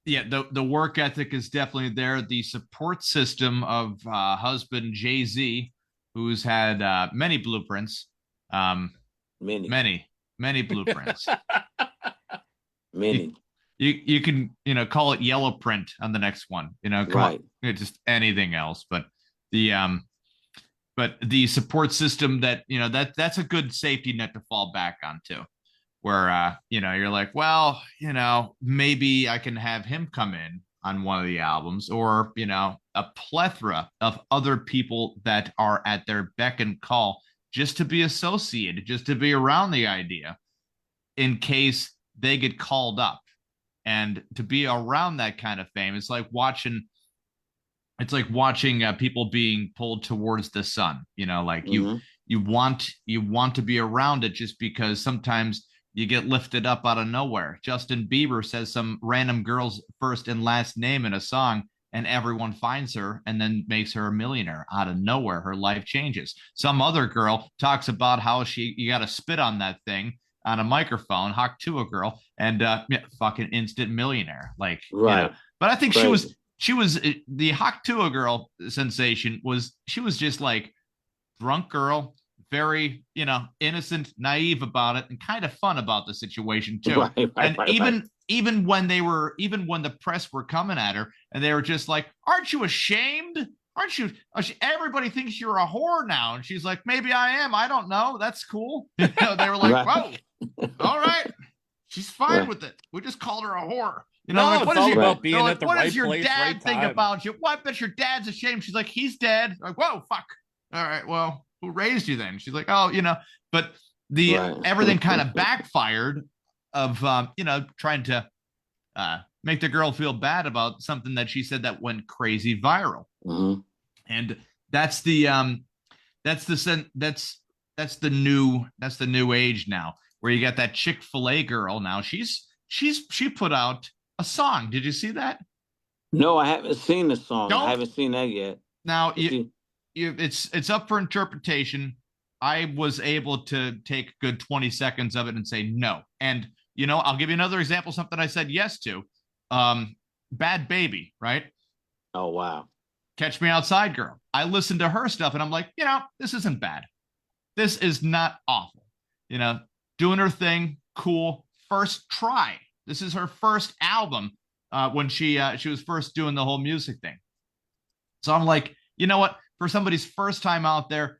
the work ethic is definitely there. The support system of husband Jay-Z, who's had many blueprints, many blueprints. Many. You can call it yellow print on the next one. Right. Just anything else, but the support system that's a good safety net to fall back on too, where you're like, well, maybe I can have him come in on one of the albums, or a plethora of other people that are at their beck and call just to be associated, just to be around the idea in case they get called up. And to be around that kind of fame, it's like watching people being pulled towards the sun. Like you want to be around it just because sometimes you get lifted up out of nowhere. Justin Bieber says some random girl's first and last name in a song, and everyone finds her and then makes her a millionaire out of nowhere. Her life changes. Some other girl talks about how you got to spit on that thing on a microphone, Hawk to a girl, and fucking instant millionaire. Like, right. But I think she was the Hawk to a girl sensation she was just like drunk girl, very, innocent, naive about it, and kind of fun about the situation too. Even when the press were coming at her and they were just like, aren't you ashamed? Aren't you? Everybody thinks you're a whore now. And she's like, maybe I am. I don't know. That's cool. They were like, whoa, all right. She's fine with it. We just called her a whore. Like, what is about being at the right place, right time. What does your dad think about you? What? Bet your dad's ashamed. She's like, he's dead. Like, whoa, fuck. All right, well, who raised you then? She's like, oh, but everything kind of backfired of, trying to make the girl feel bad about something that she said that went crazy viral. Mm-hmm. And that's the new age now, where you got that Chick-fil-A girl now. She put out a song. Did you see that? No, I haven't seen the song. I haven't seen that yet. Now it's up for interpretation. I was able to take a good 20 seconds of it and say no. And You know, I'll give you another example, something I said yes to. Bad Baby, right? Oh, wow. Catch Me Outside Girl. I listened to her stuff and I'm like, you know, this isn't bad. This is not awful. You know, doing her thing, cool. First try. This is her first album when she was first doing the whole music thing. So I'm like, you know what? For somebody's first time out there,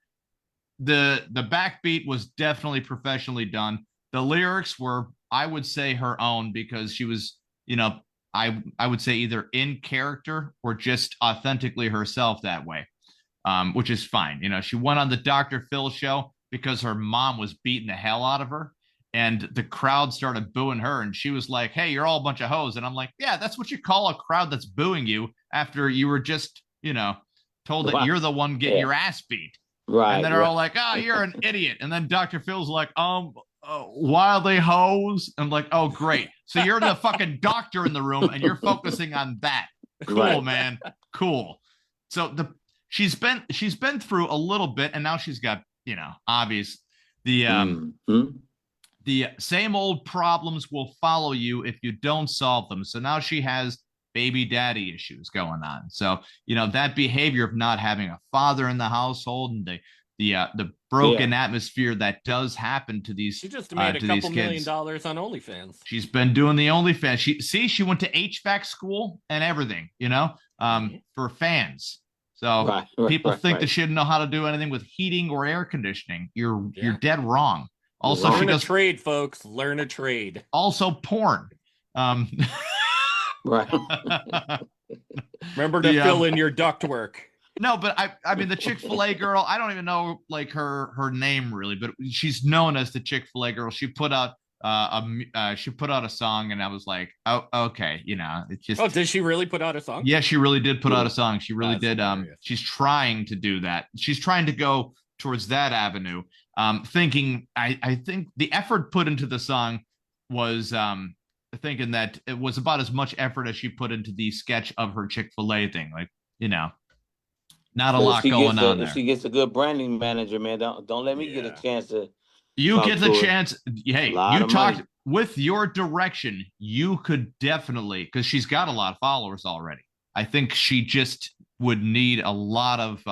the backbeat was definitely professionally done. The lyrics were, I would say, her own because she was, you know, I would say either in character or just authentically herself that way, which is fine. You know, she went on the Dr. Phil show because her mom was beating the hell out of her, and the crowd started booing her, and she was like, "Hey, you're all a bunch of hoes," and I'm like, "Yeah, that's what you call a crowd that's booing you after you were just, you know, told that you're the one getting your ass beat." Right. And then they're all like, "Oh, you're an idiot." And then Dr. Phil's like, wildly hoes. I'm like, oh, great. So you're the fucking doctor in the room and you're focusing on that. Cool, right, man. Cool. So she's been through a little bit, and now she's got, you know, obvious the same old problems will follow you if you don't solve them. So now she has baby daddy issues going on. So, you know, that behavior of not having a father in the household and the broken atmosphere that does happen to these. She just made a couple $1 million on OnlyFans. She's been doing the OnlyFans. She went to HVAC school and everything, you know, for fans. So people think that she didn't know how to do anything with heating or air conditioning. You're dead wrong. Also, learn a trade, folks. Learn a trade. Also, porn. Right. Remember to fill in your ductwork. No, but I mean the Chick-fil-A girl, I don't even know like her name really, but she's known as the Chick-fil-A girl. She put out a song, and I was like, oh, okay, you know, it's just. Oh, did she really put out a song? Yeah, she really did put out a song. She really did. Hilarious. She's trying to do that. She's trying to go towards that avenue. Thinking I think the effort put into the song was thinking that it was about as much effort as she put into the sketch of her Chick-fil-A thing. Like, you know. Not a lot going on there. If she gets a good branding manager, man, don't let me get a chance to. You get the chance. Hey, you talked with your direction. You could definitely, because she's got a lot of followers already. I think she just would need a lot of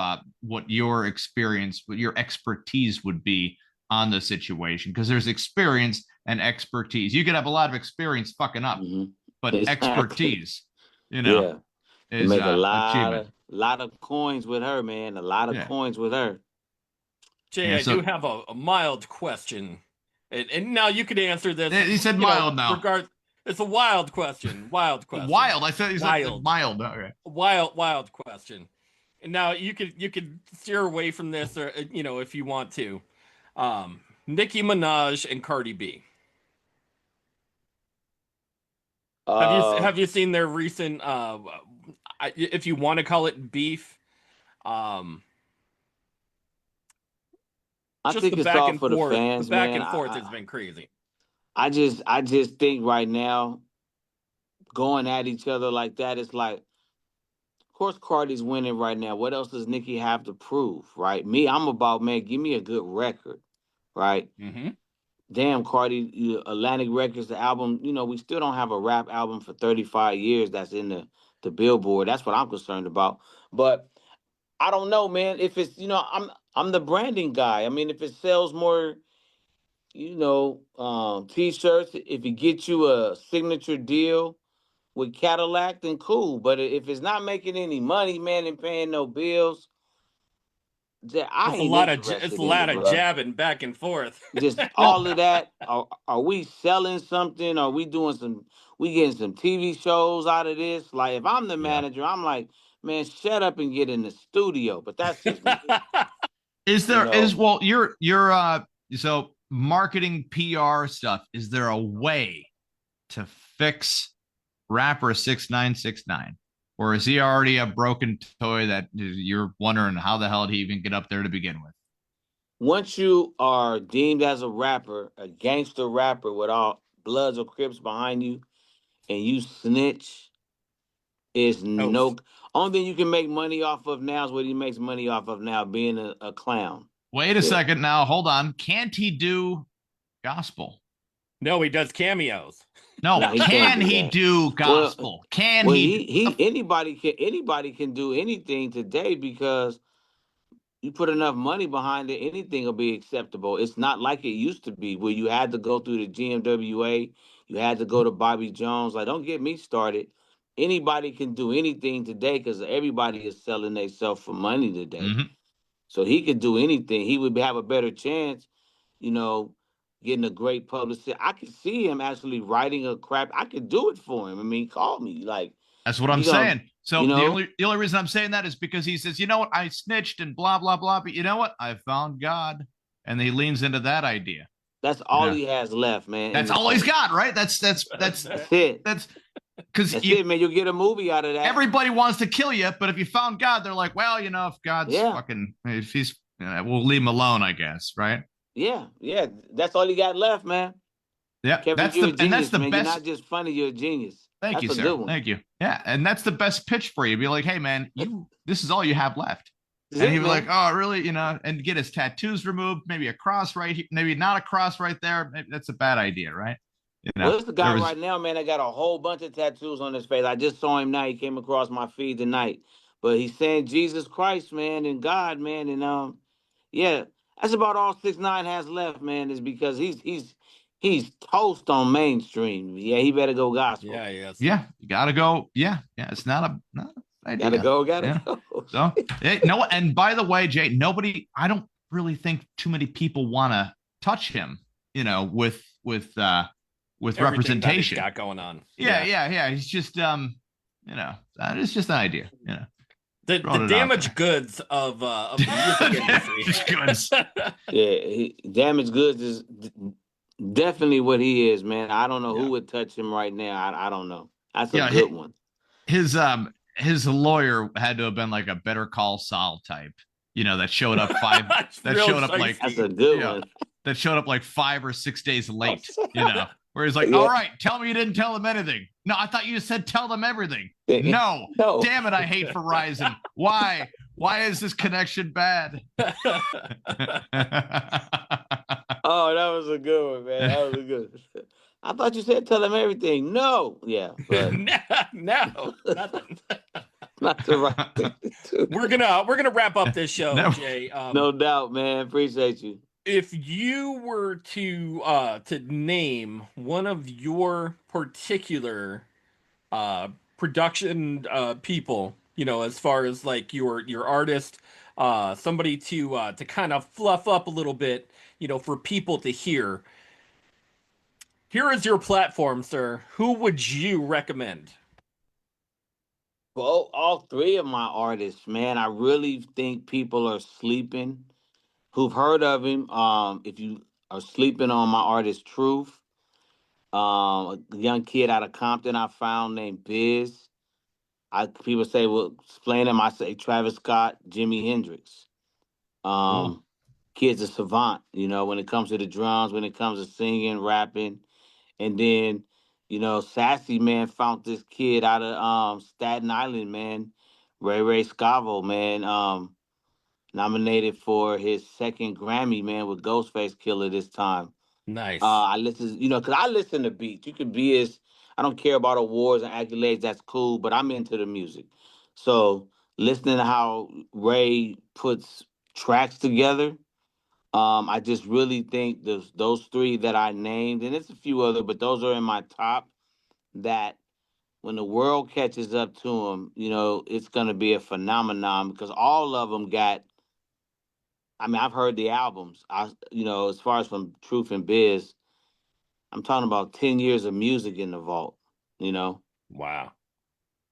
what your experience, what your expertise would be on the situation. Because there's experience and expertise. You could have a lot of experience fucking up, but expertise, you know, is make a lot of coins with her, man. A lot of coins with her. Jay, I do have a mild question, and now you could answer this. He said mild now. It's a wild question. Wild question. Wild. I said he said mild. Okay. Wild question. And now you could steer away from this, or you know, if you want to. Nicki Minaj and Cardi B. Have you seen their recent? If you want to call it beef, I think it's all for the fans, the back man. and forth has been crazy. I just think right now, going at each other like that, it's like, of course Cardi's winning right now. What else does Nicki have to prove, right? Me, I'm about, man, give me a good record, right? Mm-hmm. Damn, Cardi, Atlantic Records, the album, you know, we still don't have a rap album for 35 years that's in the Billboard. That's what I'm concerned about. But I don't know, man. If it's, you know, I'm the branding guy. I mean, if it sells more, you know, T-shirts, if it gets you a signature deal with Cadillac, then cool. But if it's not making any money, man, and paying no bills, It's a lot of jabbing back and forth. Just all of that. Are we selling something? Are we getting some TV shows out of this? Like, if I'm the manager, I'm like, man, shut up and get in the studio. But that's just me. So marketing PR stuff, is there a way to fix rapper 6969? Or is he already a broken toy that you're wondering how the hell did he even get up there to begin with? Once you are deemed as a rapper, a gangster rapper with all Bloods or Crips behind you, and you snitch, only thing you can make money off of now is what he makes money off of now, being a clown. Wait a second now. Hold on. Can't he do gospel? No, he does cameos. No, No, he can can't do he that. do gospel? Can Well, he? anybody can do anything today because you put enough money behind it, anything will be acceptable. It's not like it used to be where you had to go through the GMWA, you had to go to Bobby Jones. Like, don't get me started. Anybody can do anything today because everybody is selling themselves for money today. Mhm. So he could do anything. He would have a better chance, you know, getting a great publicist. I could see him actually writing a crap. I could do it for him. I mean, call me. Like, That's what I'm he gonna, saying. So you know, the only reason I'm saying that is because he says, you know what, I snitched and blah blah blah, but you know what, I found God, and he leans into that idea. that's You all know, he has left, man. In that's the all he's tank. got, right? That's That's it. because That's it, man. You'll get a movie out of that. everybody wants to kill you, but if you found God, they're like, well, you know, if God's Yeah. fucking, if he's, we'll leave him alone, I guess, right? Yeah. That's all he got left, man. Yeah, Kevin, you're a genius, and that's the man. You're best. not just funny, you're a genius. Thank That's you, a sir. good one. Thank you. Yeah, and that's the best pitch for you. Be like, hey, man, this is all you have left. That's And it, he'd be man. like, oh, really? You know, and get his tattoos removed, maybe a cross right here, maybe not a cross right there. Maybe that's a bad idea, right? You know, Well, there's a guy right now, man, that got a whole bunch of tattoos on his face. I just saw him now. He came across my feed tonight. But he's saying Jesus Christ, man, and God, man. And yeah, that's about all 6ix9ine has left, man, is because he's toast on mainstream. Yeah, he better go gospel. Yeah, yes. Yeah, you gotta go. Yeah, it's not an idea. Gotta go. So, no, and by the way, Jay, I don't really think too many people want to touch him, you know, with representation got going on. Yeah. He's just, you know, it's just an idea, you know. The damaged goods of the music industry. Goods. Yeah, damaged goods is definitely what he is, man. I don't know who would touch him right now. I don't know. That's a good one. His lawyer had to have been like a Better Call Saul type, you know, that showed up like that's a good one. That showed up like 5 or 6 days late, you know, where he's like, all right, tell me you didn't tell them anything. No, I thought you said tell them everything. No. Damn it, I hate Verizon. Why is this connection bad? Oh, that was a good one, man. That was a good one. I thought you said tell them everything. No. Yeah. But no, nothing. not the right thing to do. We're gonna wrap up this show, Jay. No doubt, man. Appreciate you. If you were to name one of your particular production people, you know, as far as like your artist, somebody to kind of fluff up a little bit, you know, for people to hear. Here is your platform, sir. Who would you recommend? Well, all three of my artists, man, I really think people are sleeping who've heard of him. If you are sleeping on my artist Truth, a young kid out of Compton I found named Biz. People say, well, explain him. I say Travis Scott, Jimi Hendrix. Kid's a savant, you know, when it comes to the drums, when it comes to singing, rapping. And then, you know, Sassy, man, found this kid out of Staten Island, man, Ray Scavo, man, nominated for his second Grammy, man, with Ghostface Killer this time. Nice. I listen, you know, because I listen to beats. You could be I don't care about awards and accolades. That's cool, but I'm into the music. So listening to how Ray puts tracks together, I just really think those three that I named, and it's a few other, but those are in my top. That when the world catches up to them, you know, it's gonna be a phenomenon because all of them got. I mean, I've heard the albums. You know, as far as from Truth and Biz, I'm talking about 10 years of music in the vault. You know. Wow.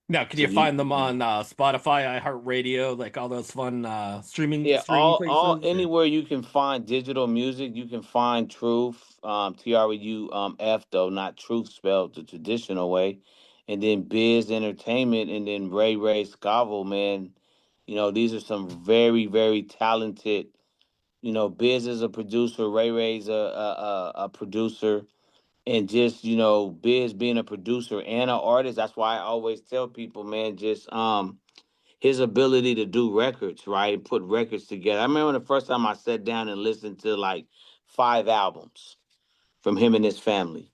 Now, can you find them on Spotify, iHeartRadio, like all those fun streaming? Yeah, streaming all places? anywhere you can find digital music, you can find Truth, TRUF though, not Truth spelled the traditional way, and then Biz Entertainment, and then Ray Scavo, man. You know, these are some very, very talented. You know, Biz is a producer, Ray's a producer. And just, you know, Biz being a producer and an artist, that's why I always tell people, man, just his ability to do records, right? Put records together. I remember the first time I sat down and listened to like 5 albums from him and his family,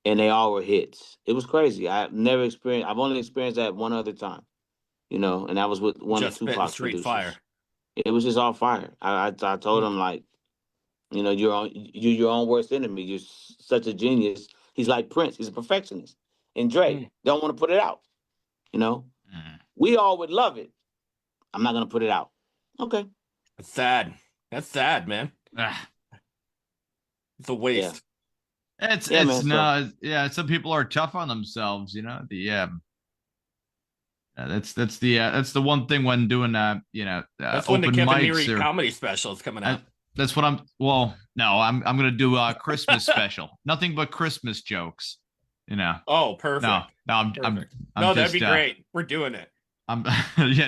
and they all were hits. It was crazy. I've only experienced that one other time, and that was with one Just of spitting Tupac's straight producers. fire. It was just all fire. I told him, like, you're your own worst enemy. You're such a genius. He's like Prince. He's a perfectionist. And Dre don't want to put it out. We all would love it. I'm not gonna put it out. Okay. It's sad. That's sad, man. It's a waste. Some people are tough on themselves, that's the one thing when doing that's when open the Kevin mics Neary comedy special is coming out. That's what I'm gonna do a Christmas special. Nothing but Christmas jokes, Oh, perfect. I'm that'd be great. We're doing it.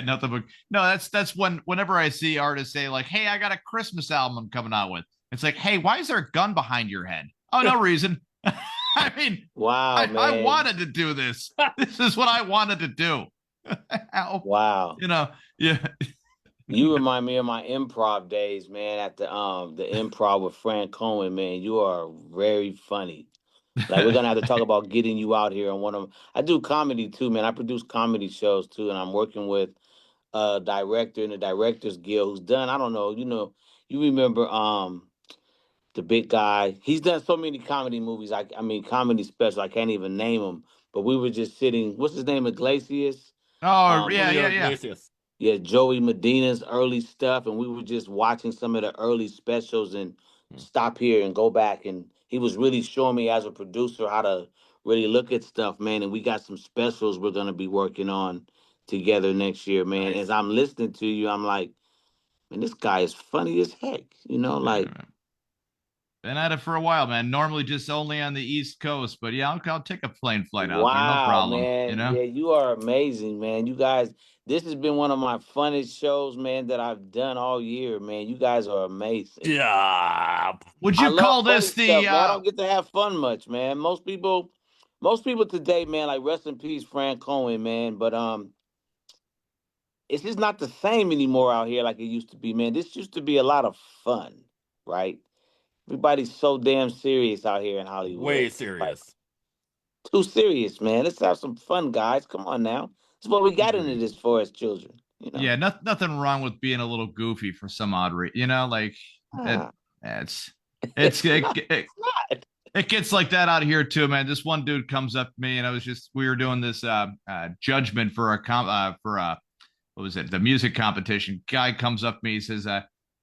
Nothing but that's whenever I see artists say, like, hey, I got a Christmas album I'm coming out with. It's like, hey, why is there a gun behind your head? Oh, no reason. I mean, wow, man. I wanted to do this. This is what I wanted to do. Wow. Yeah. You remind me of my improv days, man, at the improv with Fran Cohen, man. You are very funny. Like, we're gonna have to talk about getting you out here on one of them. I do comedy too, man. I produce comedy shows too, and I'm working with a director in the Directors Guild who's done, I don't know, you remember the big guy. He's done so many comedy movies. I mean comedy specials. I can't even name them. But we were just sitting, what's his name? Iglesias? Oh, yeah. Iglesias. Yeah, Joey Medina's early stuff, and we were just watching some of the early specials and stop here and go back. And he was really showing me as a producer how to really look at stuff, man. And we got some specials we're going to be working on together next year, man. As I'm listening to you, I'm like, man, this guy is funny as heck, like. Been at it for a while, man. Normally just only on the East Coast, but yeah, I'll take a plane flight out there, no problem. Man. Yeah, you are amazing, man. You guys, this has been one of my funnest shows, man, that I've done all year, man. You guys are amazing. Yeah. Would you call this the? Stuff, I don't get to have fun much, man. Most people today, man, like rest in peace, Fran Cohen, man. But it's just not the same anymore out here like it used to be, man. This used to be a lot of fun, right? Everybody's so damn serious out here in Hollywood. Way serious. Like, too serious, man. Let's have some fun, guys. Come on now. That's what we got into this for as children. Yeah, nothing wrong with being a little goofy for some odd reason. Like it's it gets like that out here too, man. This one dude comes up to me, and we were doing this judgment for what was it? The music competition. Guy comes up to me,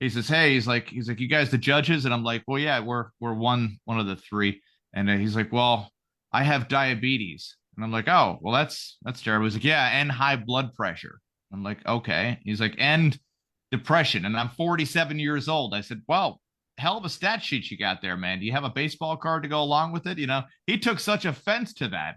he says, hey, he's like, you guys the judges? And I'm like, well, yeah, we're one of the three. And he's like, well, I have diabetes. And I'm like, oh, well, that's terrible. He's like, yeah, and high blood pressure. I'm like, okay. He's like, and depression. And I'm 47 years old. I said, well, hell of a stat sheet you got there, man. Do you have a baseball card to go along with it? He took such offense to that.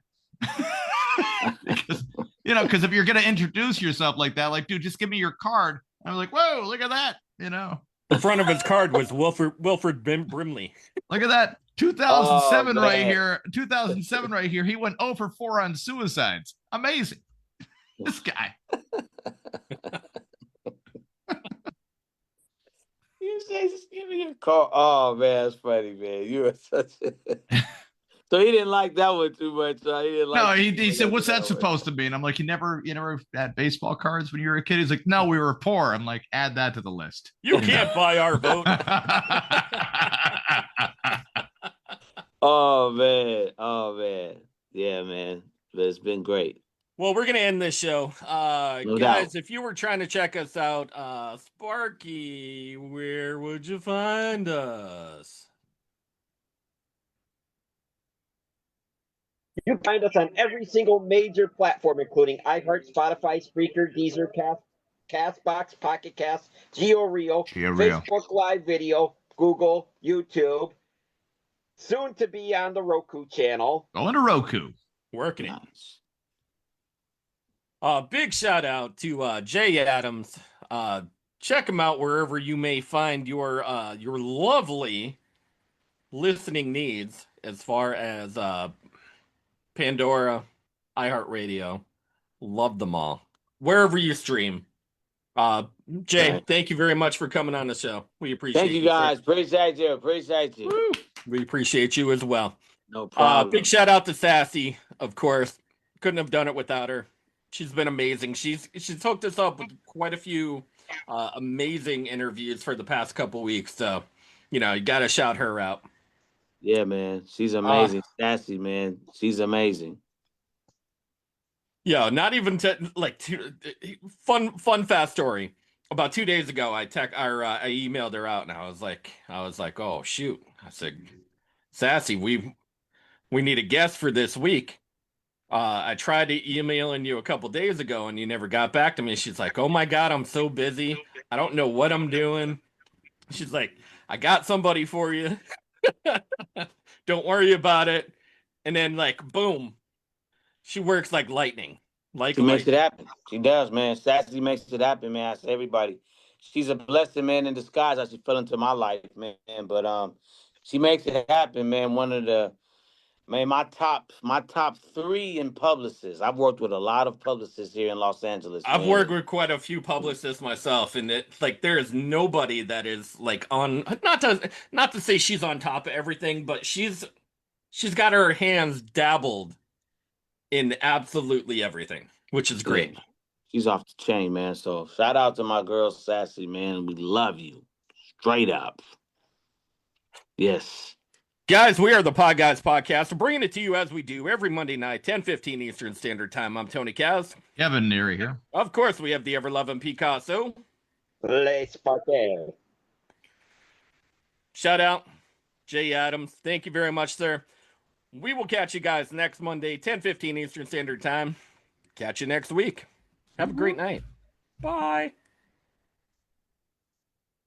Because if you're going to introduce yourself like that, like, dude, just give me your card. I was like, whoa, look at that. The front of his card was Wilford Brimley. Look at that. 2007 right here. 2007 right here. He went 0 for 4 on suicides. Amazing. This guy. You say, just give me your card. Oh, man, that's funny, man. You are such a... So he didn't like that one too much. He said, "What's that supposed to be?" And I'm like, "You never had baseball cards when you were a kid?" He's like, "No, we were poor." I'm like, "Add that to the list." You can't buy our vote. Oh man, yeah, man. But it's been great. Well, we're gonna end this show, No guys. doubt. If you were trying to check us out, Sparky, where would you find us? You can find us on every single major platform, including iHeart, Spotify, Spreaker, Deezer, Castbox, Pocket Cast, GeoReo, Facebook Live Video, Google, YouTube. Soon to be on the Roku channel. Going to Roku. Working it. Big shout out to Jay Adams. Check him out wherever you may find your lovely listening needs, as far as Pandora, iHeartRadio. Love them all. Wherever you stream. Jay, thank you very much for coming on the show. We appreciate it. Thank you, guys. Appreciate you. Woo. We appreciate you as well. No problem. Big shout out to Sassy, of course. Couldn't have done it without her. She's been amazing. She's hooked us up with quite a few amazing interviews for the past couple weeks. So, you got to shout her out. Yeah, man. She's amazing. Sassy, man. She's amazing. Yeah, not even fun fast story. About 2 days ago, I emailed her out, and I was like, oh shoot. I said, Sassy, we need a guest for this week. I tried emailing you a couple days ago, and you never got back to me. She's like, oh my God, I'm so busy. I don't know what I'm doing. She's like, I got somebody for you. Don't worry about it. And then boom, she works like lightning. She makes it happen. She does, man. Sassy makes it happen, man. I say everybody. She's a blessing, man, in disguise as she fell into my life, man. But she makes it happen, man. One of the my top 3 in publicists. I've worked with a lot of publicists here in Los Angeles. I've worked with quite a few publicists myself, and there is nobody that is on, not to say she's on top of everything, but she's got her hands dabbled in absolutely everything, which is great. Yeah. She's off the chain, man. So shout out to my girl Sassy, man. We love you. Straight up. Yes. Guys, we are the Podguyz Podcast. We're bringing it to you as we do every Monday night, 10:15 Eastern Standard Time. I'm Tony Kaz. Kevin Neary here. Of course, we have the ever-loving Picasso. Let's party. Shout out, Jay Adams. Thank you very much, sir. We will catch you guys next Monday, 10:15 Eastern Standard Time. Catch you next week. Have a great night. Bye.